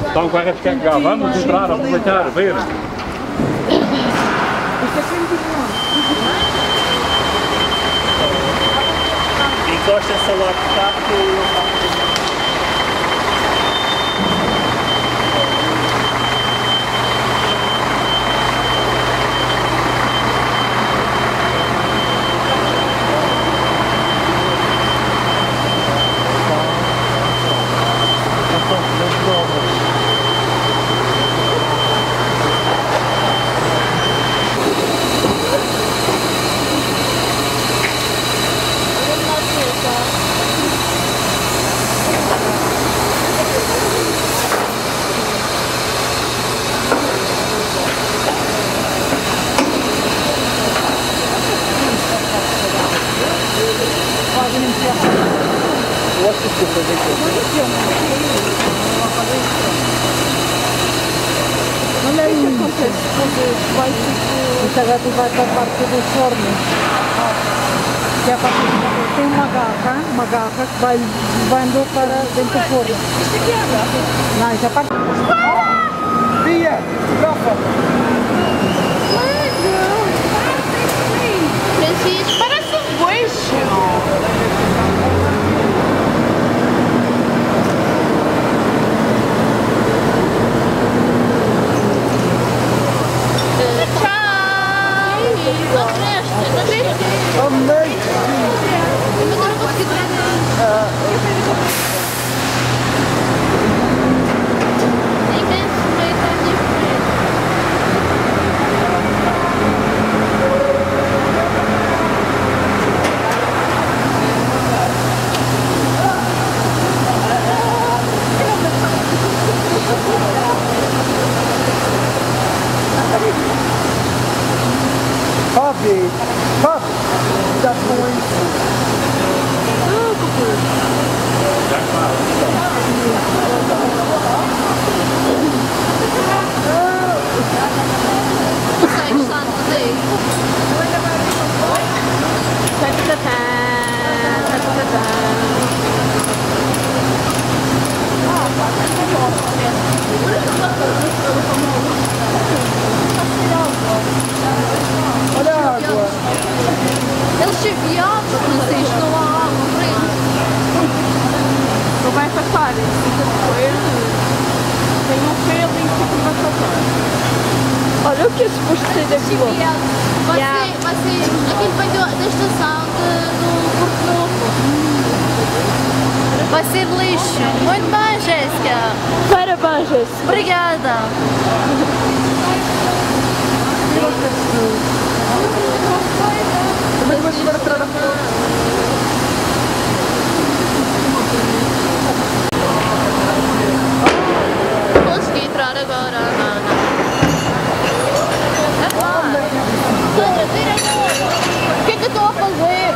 Está um carro a descarregar, vamos entrar, aproveitar, ver. Encosta essa lá de cá que eu Olha aí o que acontece quando vai tipo. Isto agora vai para a parte do forno. Que é a parte tem uma garra que vai levando para dentro do forno. Isto aqui é a garra? Não, isto é a parte. Bia! Fotografa! Francisco, parece um boicho. Fabi! Fabi! Cuidado com isso! Olha a água! Eles chaveavam, Francisco, não há água frente. Não vai passar, fica depois. Tem um feeling que vai passar. Olha o que é suposto ser daqui. Vai ser aquilo vem da estação do Porto Novo. Vai ser lixo. Muito bem, Jéssica. Parabéns, Jéssica. Obrigada. Como é que vai chegar a tirar a foto? Consegui entrar agora, Ana. Olha, tira logo. O que é que eu estou a fazer?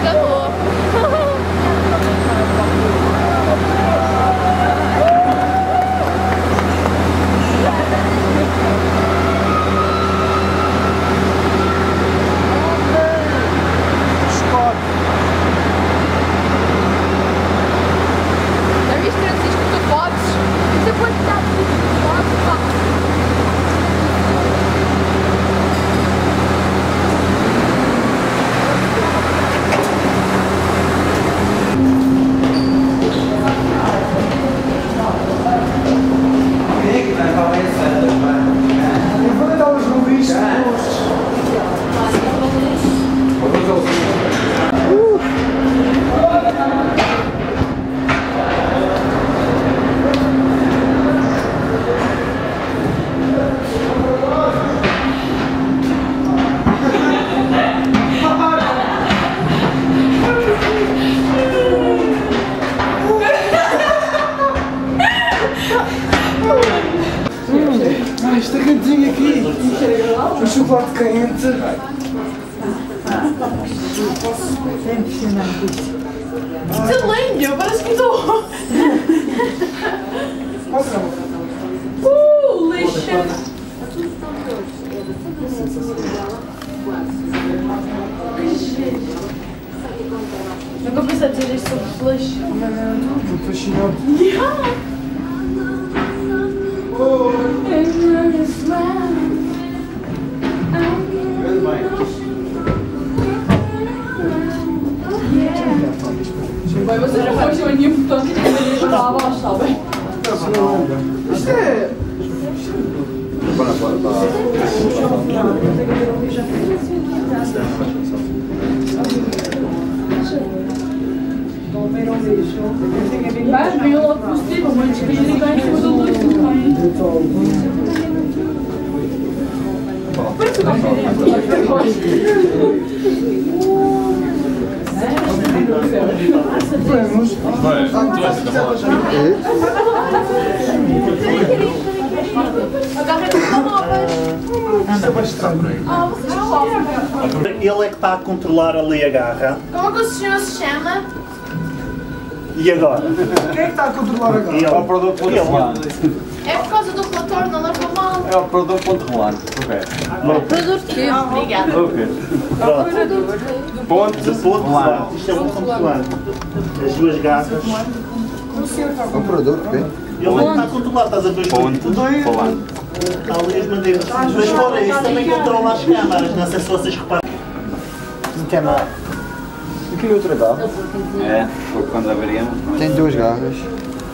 Acabou. Já viste, Francisco, tu podes? Você pode estar Está quentinho aqui. O chocolate quente. É impressionante isto. Que lindo, parece que estou. Lixa. Nunca pensei em dizer isto sobre flash. Estou fascinado. Bem, vocês já foram a minha botão que tinha lá abaixo, sabem? Isto é. Vai, vem logo positivo, mas que ele vai em cima do luz também. Ele é que está a controlar ali a garra. Como é que o senhor se chama? E agora? Quem é que está a controlar a garra? É o operador ponto rolante. É por causa do relator, não leva mal. É o operador ponto rolante. Ok. Operador de quê? Obrigada. Ok. Pronto. Ponto De ponto rolante. Isto é um ponto rolante. As duas garras. O operador, ok? Ele é que está a controlar, estás a ver? Ponto rolante. Há ali as bandeiras. Mas fora isso também controla as câmaras. Não sei se vocês reparam. Não tem mais. Aqui é outra garra. É, foi quando avaríamos. Tem duas garras.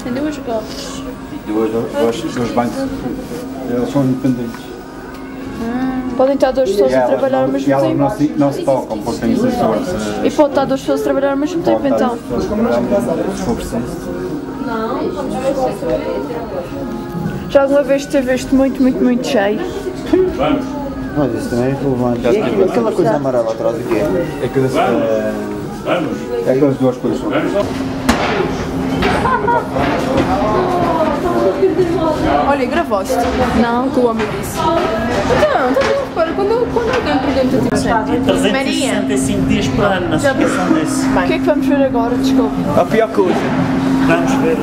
Tem duas garras. Dois bancos. Eles são independentes. Podem estar duas pessoas a trabalhar ao mesmo elas tempo. não se tocam porque têm sensores. E pode estar duas pessoas a trabalhar ao mesmo tempo, então. Se for preciso. Já alguma vez teve este muito cheio? Mas isso também é relevante. E aquela coisa amarela atrás, o que é? É aquelas duas coisas. Olha, gravaste? Não. Que o homem disse. Então, repara, quando alguém pergunta tipo assim, 365 dias por ano, não se esqueçam disso. O que é que vamos ver agora? Desculpe. A pior coisa. Vamos ver.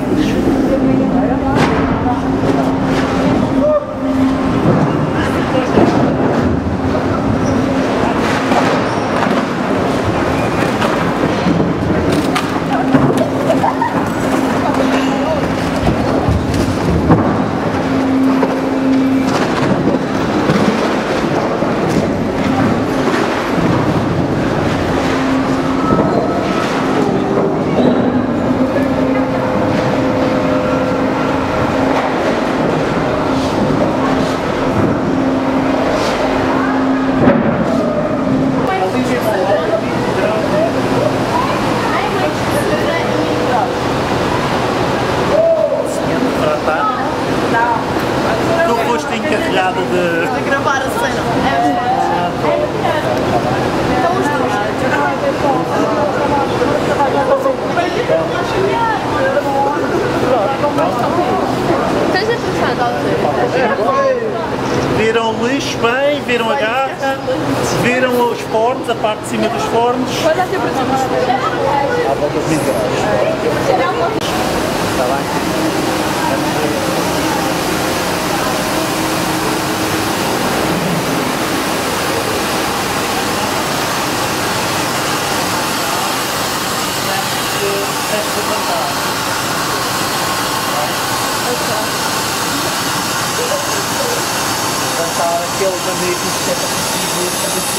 cima, viram os fornos, a parte de cima dos fornos. Qual é a temperatura? À volta de 20 graus. Está bem? Levantar aquele maneiro que é para conseguir fazer isso.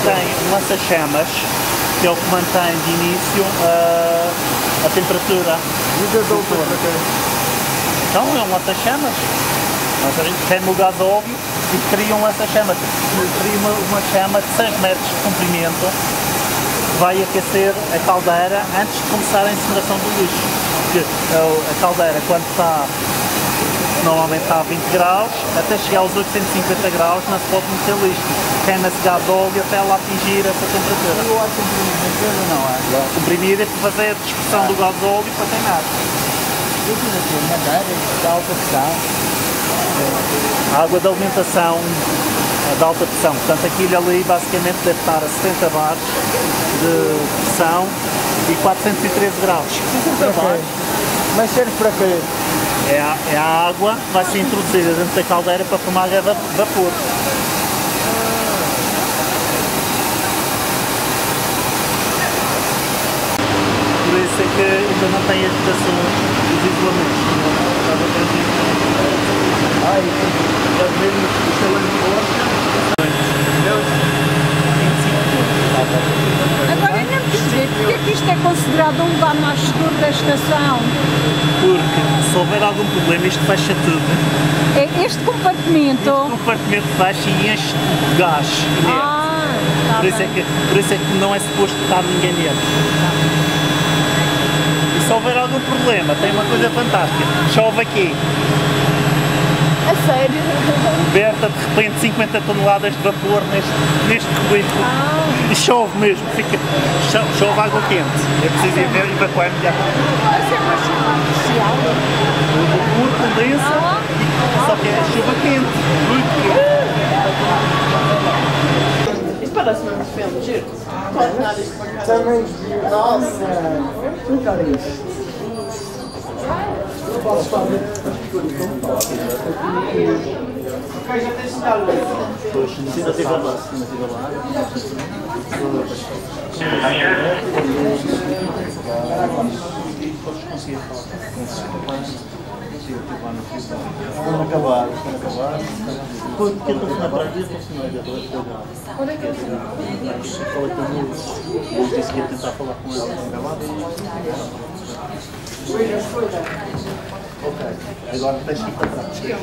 Tem um lança-chamas, que é o que mantém de início a temperatura. Então é um lança-chamas. A gente queima o gás óleo e cria um lança-chamas. Cria uma chama de 6 metros de comprimento que vai aquecer a caldeira antes de começar a incineração do lixo. Porque a caldeira, quando está, normalmente está a 20 graus, até chegar aos 850 graus não se pode meter lixo. Queima-se gás óleo até ela atingir essa temperatura. E o ar comprimido não é? Comprimir é para fazer a dispersão do gás óleo para queimar. Eu fiz aqui madeira de alta pressão. A água de alimentação de alta pressão, portanto aquilo ali basicamente deve estar a 70 bar de pressão e 413 graus. Mas serve para quê? É a água que vai ser introduzida dentro da caldeira para formar vapor. Por isso é que ainda não tem as vedações dos isolamentos. Já vemos o chalão de Agora eu não percebi porque é que isto é considerado um lugar mais seguro da estação. Porque se houver algum problema isto fecha tudo. É este compartimento. O compartimento fecha e enche de gás. Tá por isso é que não é suposto estar ninguém dentro. E se houver algum problema, tem uma coisa fantástica. Chove aqui. A sério? Liberta de repente 50 toneladas de vapor neste cubículo. E chove mesmo, chove água quente. É preciso evacuar imediatamente. Isso é uma chuva artificial. O vapor condensa, só que é chuva quente, muito quente. Isso parece mesmo filme, giro. Pode nada isto para cá. Também. Nossa! Explicar isso. Posso fazer? Ok, já tens estado. Pois, ainda teve lá. Quando acabar. Porque eu estou na praia e estou na aviador. Onde é que eu estou? Falei com o Luís, disse que ia tentar falar com ele. Ok, agora deixa-me para trás. Aqui,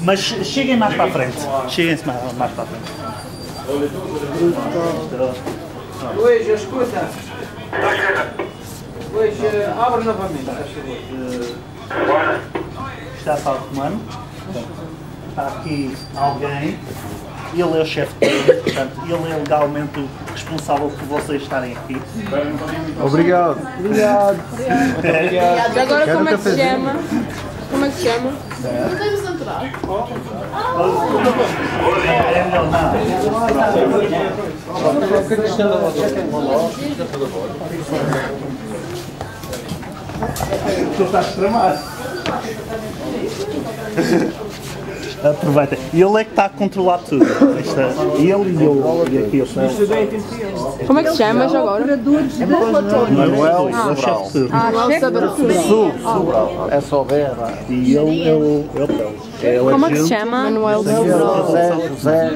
mas cheguem mais para a frente. Cheguem-se mais para a frente. Luís, escuta. Luís, abre novamente. Está a sala de comando. Está aqui alguém. Ele é o chefe de turno, portanto, ele é legalmente o responsável por vocês estarem aqui. Obrigado. Obrigado. E agora como é que se chama? Como é que se chama? Não podemos entrar. É melhor não. Tu estás a tramar. Aproveita. E ele é que está a controlar tudo. Ele e eu e aqui eu sei. Como é que se chama agora? Manuel, é o chefe de tudo. Sobral. É só ver. E ele Como é que se chama? Manuel Sobral. José.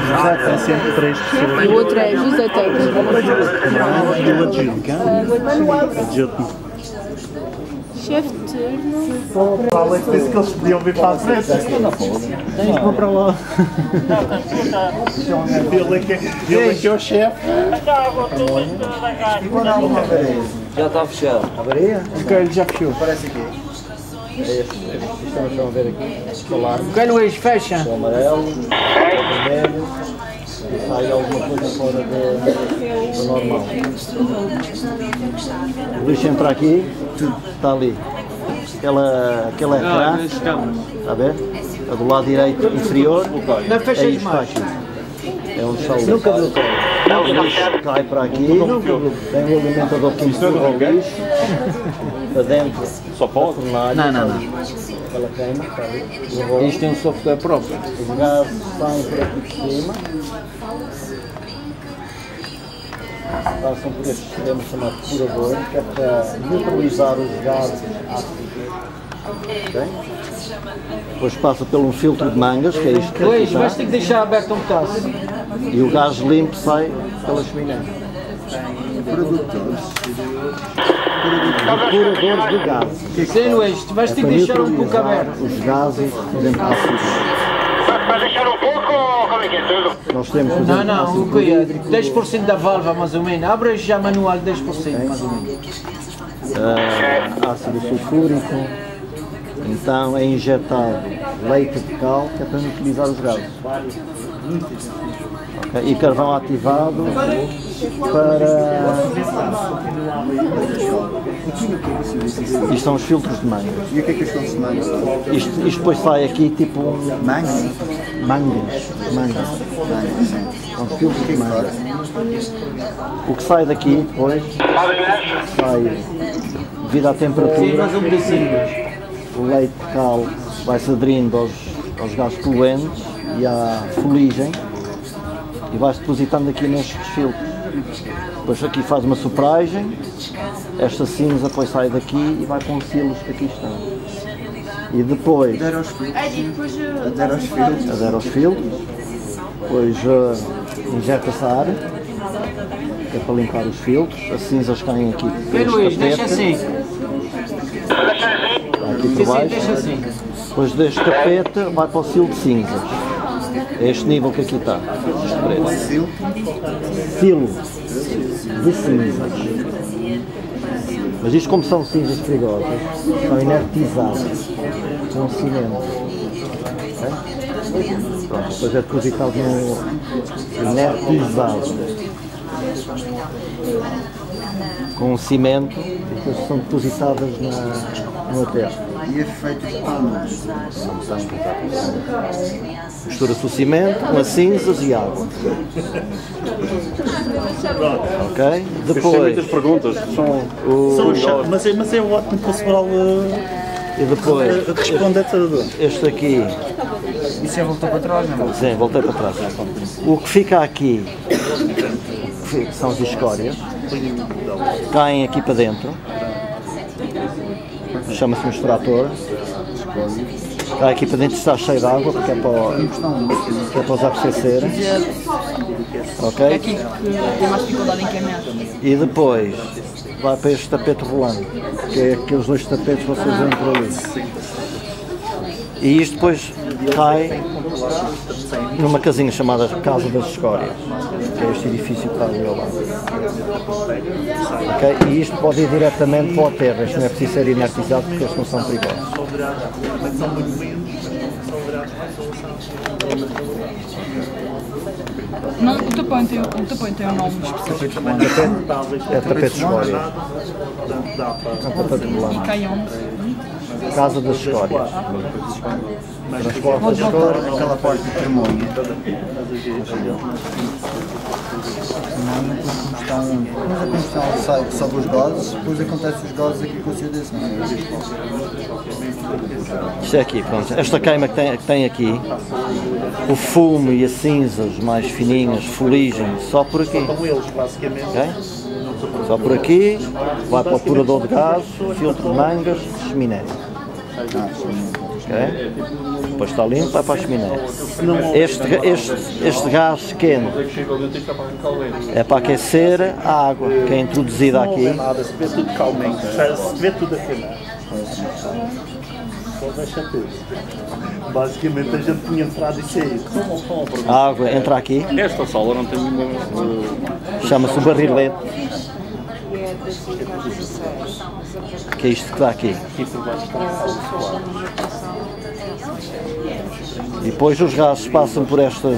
José tem sempre 3 pessoas. E o outro é José Teves. E o adjunto. Chefe de turno. Fala que disse que eles podiam vir para a frente. Tens que vou para lá. Ele é que é o chefe. Já está fechado. A varia? Ok, ele já fechou. Parece aqui. É este. Estão a ver aqui. Solar. Ok, Luís, fecha. O amarelo. O vermelho. E sai alguma coisa fora do normal. O lixo entra aqui. Está ali. Aquele ecrã. Está a ver? A do lado direito inferior. Não fechas está mais. aqui. É onde está o lixo. Nunca bloqueia. O lixo cai para aqui. Tem o alimentador que empurra o lixo. Para dentro. Só pode? Não. Ela queima, está ali. Isto tem um software próprio. Os gases saem por aqui por cima. Passam por este sistema chamado depurador, que é para neutralizar os gases ácidos. Okay? Depois passa por um filtro de mangas, que é isto que Luís, aqui vais está. ter que deixar aberto um bocado. E o gás limpo sai pela chaminé. Depuradores de gases. Sim, Luís, tu vais ter que deixar um pouco aberto. Os gases, por exemplo, ácidos. Vai deixar um pouco ou como é que é tudo? Nós temos, por exemplo, Não, ácido o que é? 10% da válvula, mais ou menos. Abre já manual 10%, mais ou menos. ácido sulfúrico. Então é injetado leite de cal, que é para neutralizar os gases. Okay. E carvão ativado para... Isto são os filtros de mangas. E o que é os filtros de mangas? Isto depois sai aqui tipo mangas. São filtros de mangas. O que sai daqui depois sai, devido à temperatura, o leite de cal vai-se aderindo aos gases poluentes e à fuligem e vai-se depositando aqui nestes filtros. Depois aqui faz uma sopragem, esta cinza depois sai daqui e vai com os silos que aqui estão. E depois adere aos filtros, depois injeta-se ar, que é para limpar os filtros, as cinzas caem aqui. Luís, deixa assim. Aqui por baixo. Depois deste tapete vai para o silo de cinzas. É este nível que aqui está. Silo de cinzas. Mas isto, como são cinzas perigosas, são inertizadas com cimento. Okay? Pronto, depois é depositado no inertizado com cimento e depois são depositadas no aterro. E é feito de palmas. Mistura-se o cimento com as cinzas e água. Ok? Depois. Tem muitas perguntas. Mas é ótimo para o Sobral e depois responder tudo. Este aqui. Isso já voltou para trás, não é? Sim, voltei para trás. O que fica aqui são as escórias. Caem aqui para dentro. Chama-se um extrator. Cai aqui para dentro, está cheio de água, porque é para os abscesserem. Ok? Aqui tem mais dificuldade em queimar. E depois vai para este tapete rolante, que é aqueles dois tapetes que vocês veem por ali. E isto depois cai numa casinha chamada Casa das Escórias, que é este edifício que está ali ao lado. Okay? E isto pode ir diretamente para o aterro, isto não é preciso ser inertizado porque eles não são perigosos. Não, o tapão tem um nome específico. É tapete de escória. É um tapete rolante. E cai onde? Casa das Escórias. Transporta aquela parte de termônio. termina por combustão única. Depois a combustão sobe os gases, depois acontece os gases aqui com o CO2, não é? Isto é aqui, pronto. Esta queima que tem aqui, o fumo e as cinzas mais fininhas, fuligem só por aqui. Okay? Só por aqui, vai para o apurador de gás, filtro de mangas, chaminé. Okay? Depois está limpo, vai para a chaminé. Este gás quente é para aquecer a água que é introduzida aqui. Não é nada, se vê tudo calminho, se vê tudo a queimar. Só deixa tudo. Basicamente a gente tinha entrado e saído. A água entra aqui. Esta sala não tem nenhuma. Chama-se o barrilete. Que é isto que dá aqui. E depois os gases passam por estas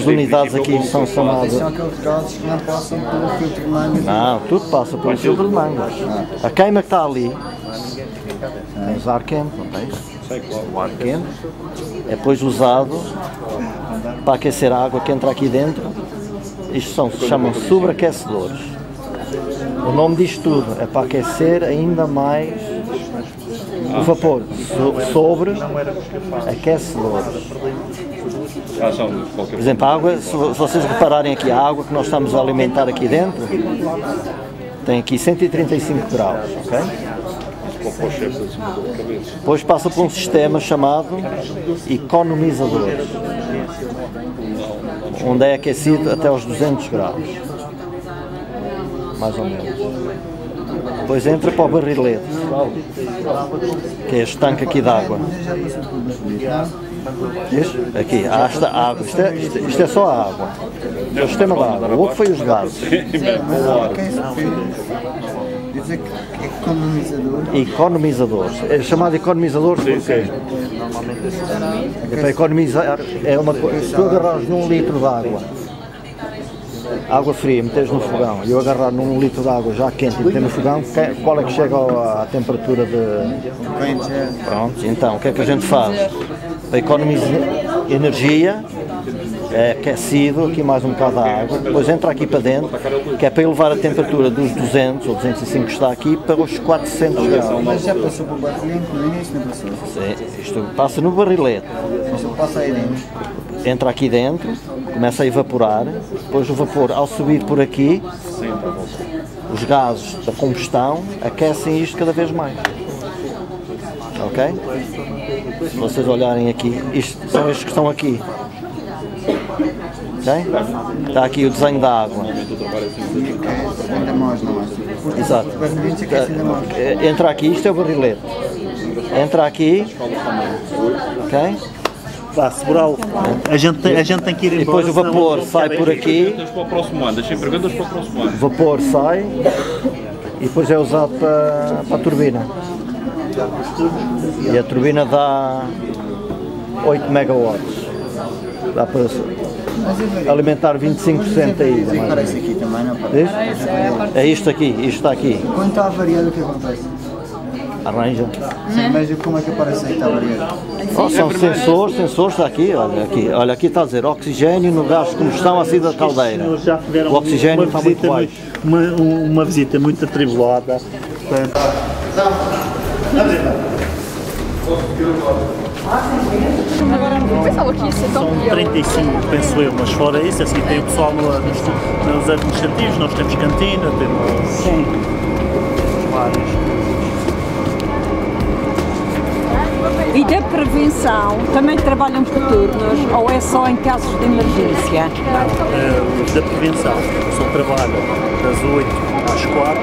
unidades aqui, são chamadas. São aqueles gases que não passam pelo filtro de mangas. Não, tudo passa pelo filtro de mangas. A queima que está ali, tens ar quente, não tens? O ar quente é depois usado para aquecer a água que entra aqui dentro. Isto se chamam sobreaquecedores. O nome disto tudo é para aquecer ainda mais o vapor sobre aquecedores. Por exemplo, a água, se vocês repararem aqui, a água que nós estamos a alimentar aqui dentro tem aqui 135 graus, ok? Depois passa por um sistema chamado economizador, onde é aquecido até aos 200 graus, mais ou menos. Depois entra para o barrilete, que é este tanque aqui de água. Aqui, esta água, isto é só a água, é o sistema da água, o outro foi os gases. Economizador. É chamado economizador porque para economizar é uma coisa. Se tu agarrares num litro de água fria, meteres no fogão e eu agarrar num litro de água já quente e meter no fogão, qual é que chega à temperatura de. Pronto, então o que é que a gente faz? Para economizar energia, é aquecido, aqui mais um bocado de água, depois entra aqui para dentro, que é para elevar a temperatura dos 200 ou 205 que está aqui para os 400 graus. Mas já passou por barrilete no início, não passou? Sim, isto passa no barrilete. Isto passa aí dentro. Entra aqui dentro, começa a evaporar, depois o vapor ao subir por aqui, os gases da combustão aquecem isto cada vez mais. Ok? Se vocês olharem aqui, isto são estes que estão aqui. Okay? Está aqui o desenho da água. Exato. Entra aqui, isto é o barrilete. Entra aqui. Ok? Vá, segurá-lo. A gente tem que ir embora. E depois o vapor sai por aqui. Deixem perguntas para o próximo ano. O vapor sai e depois é usado para a turbina. E a turbina dá 8 megawatts. Dá para alimentar 25% da ilha. Aparece aqui também, não aparece? É isto aqui, isto está aqui. Quando está avariado, o que acontece? Arranja. Sim, mas como é que aparece aí que está avariado? Oh, são sensores, está aqui, olha aqui está a dizer oxigênio no gás de combustão a sair da caldeira. O oxigênio está muito baixo. Uma visita muito atribulada. Eu pensava que isso é tão São 35, penso eu, mas fora isso, assim tem o pessoal nos administrativos, nós temos cantina, temos vários. E da prevenção, também trabalham por turnos ou é só em casos de emergência? Da prevenção, só trabalho das 8 às 4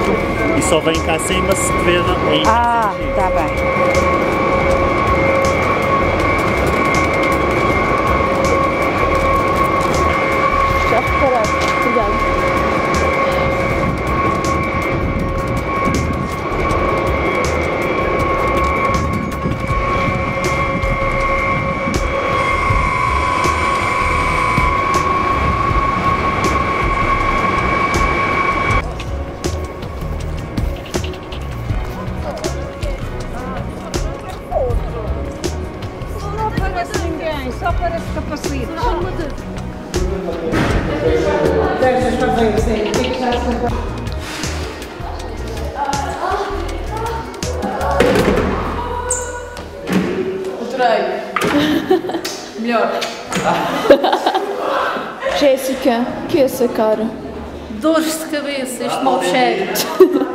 e só vem cá acima se tiver em. Ah, está bem. Já reparei, cuidado. Não aparece ninguém, só aparece capacete. Melhor. Jéssica, que é essa cara? Dores de cabeça, este mau cheiro.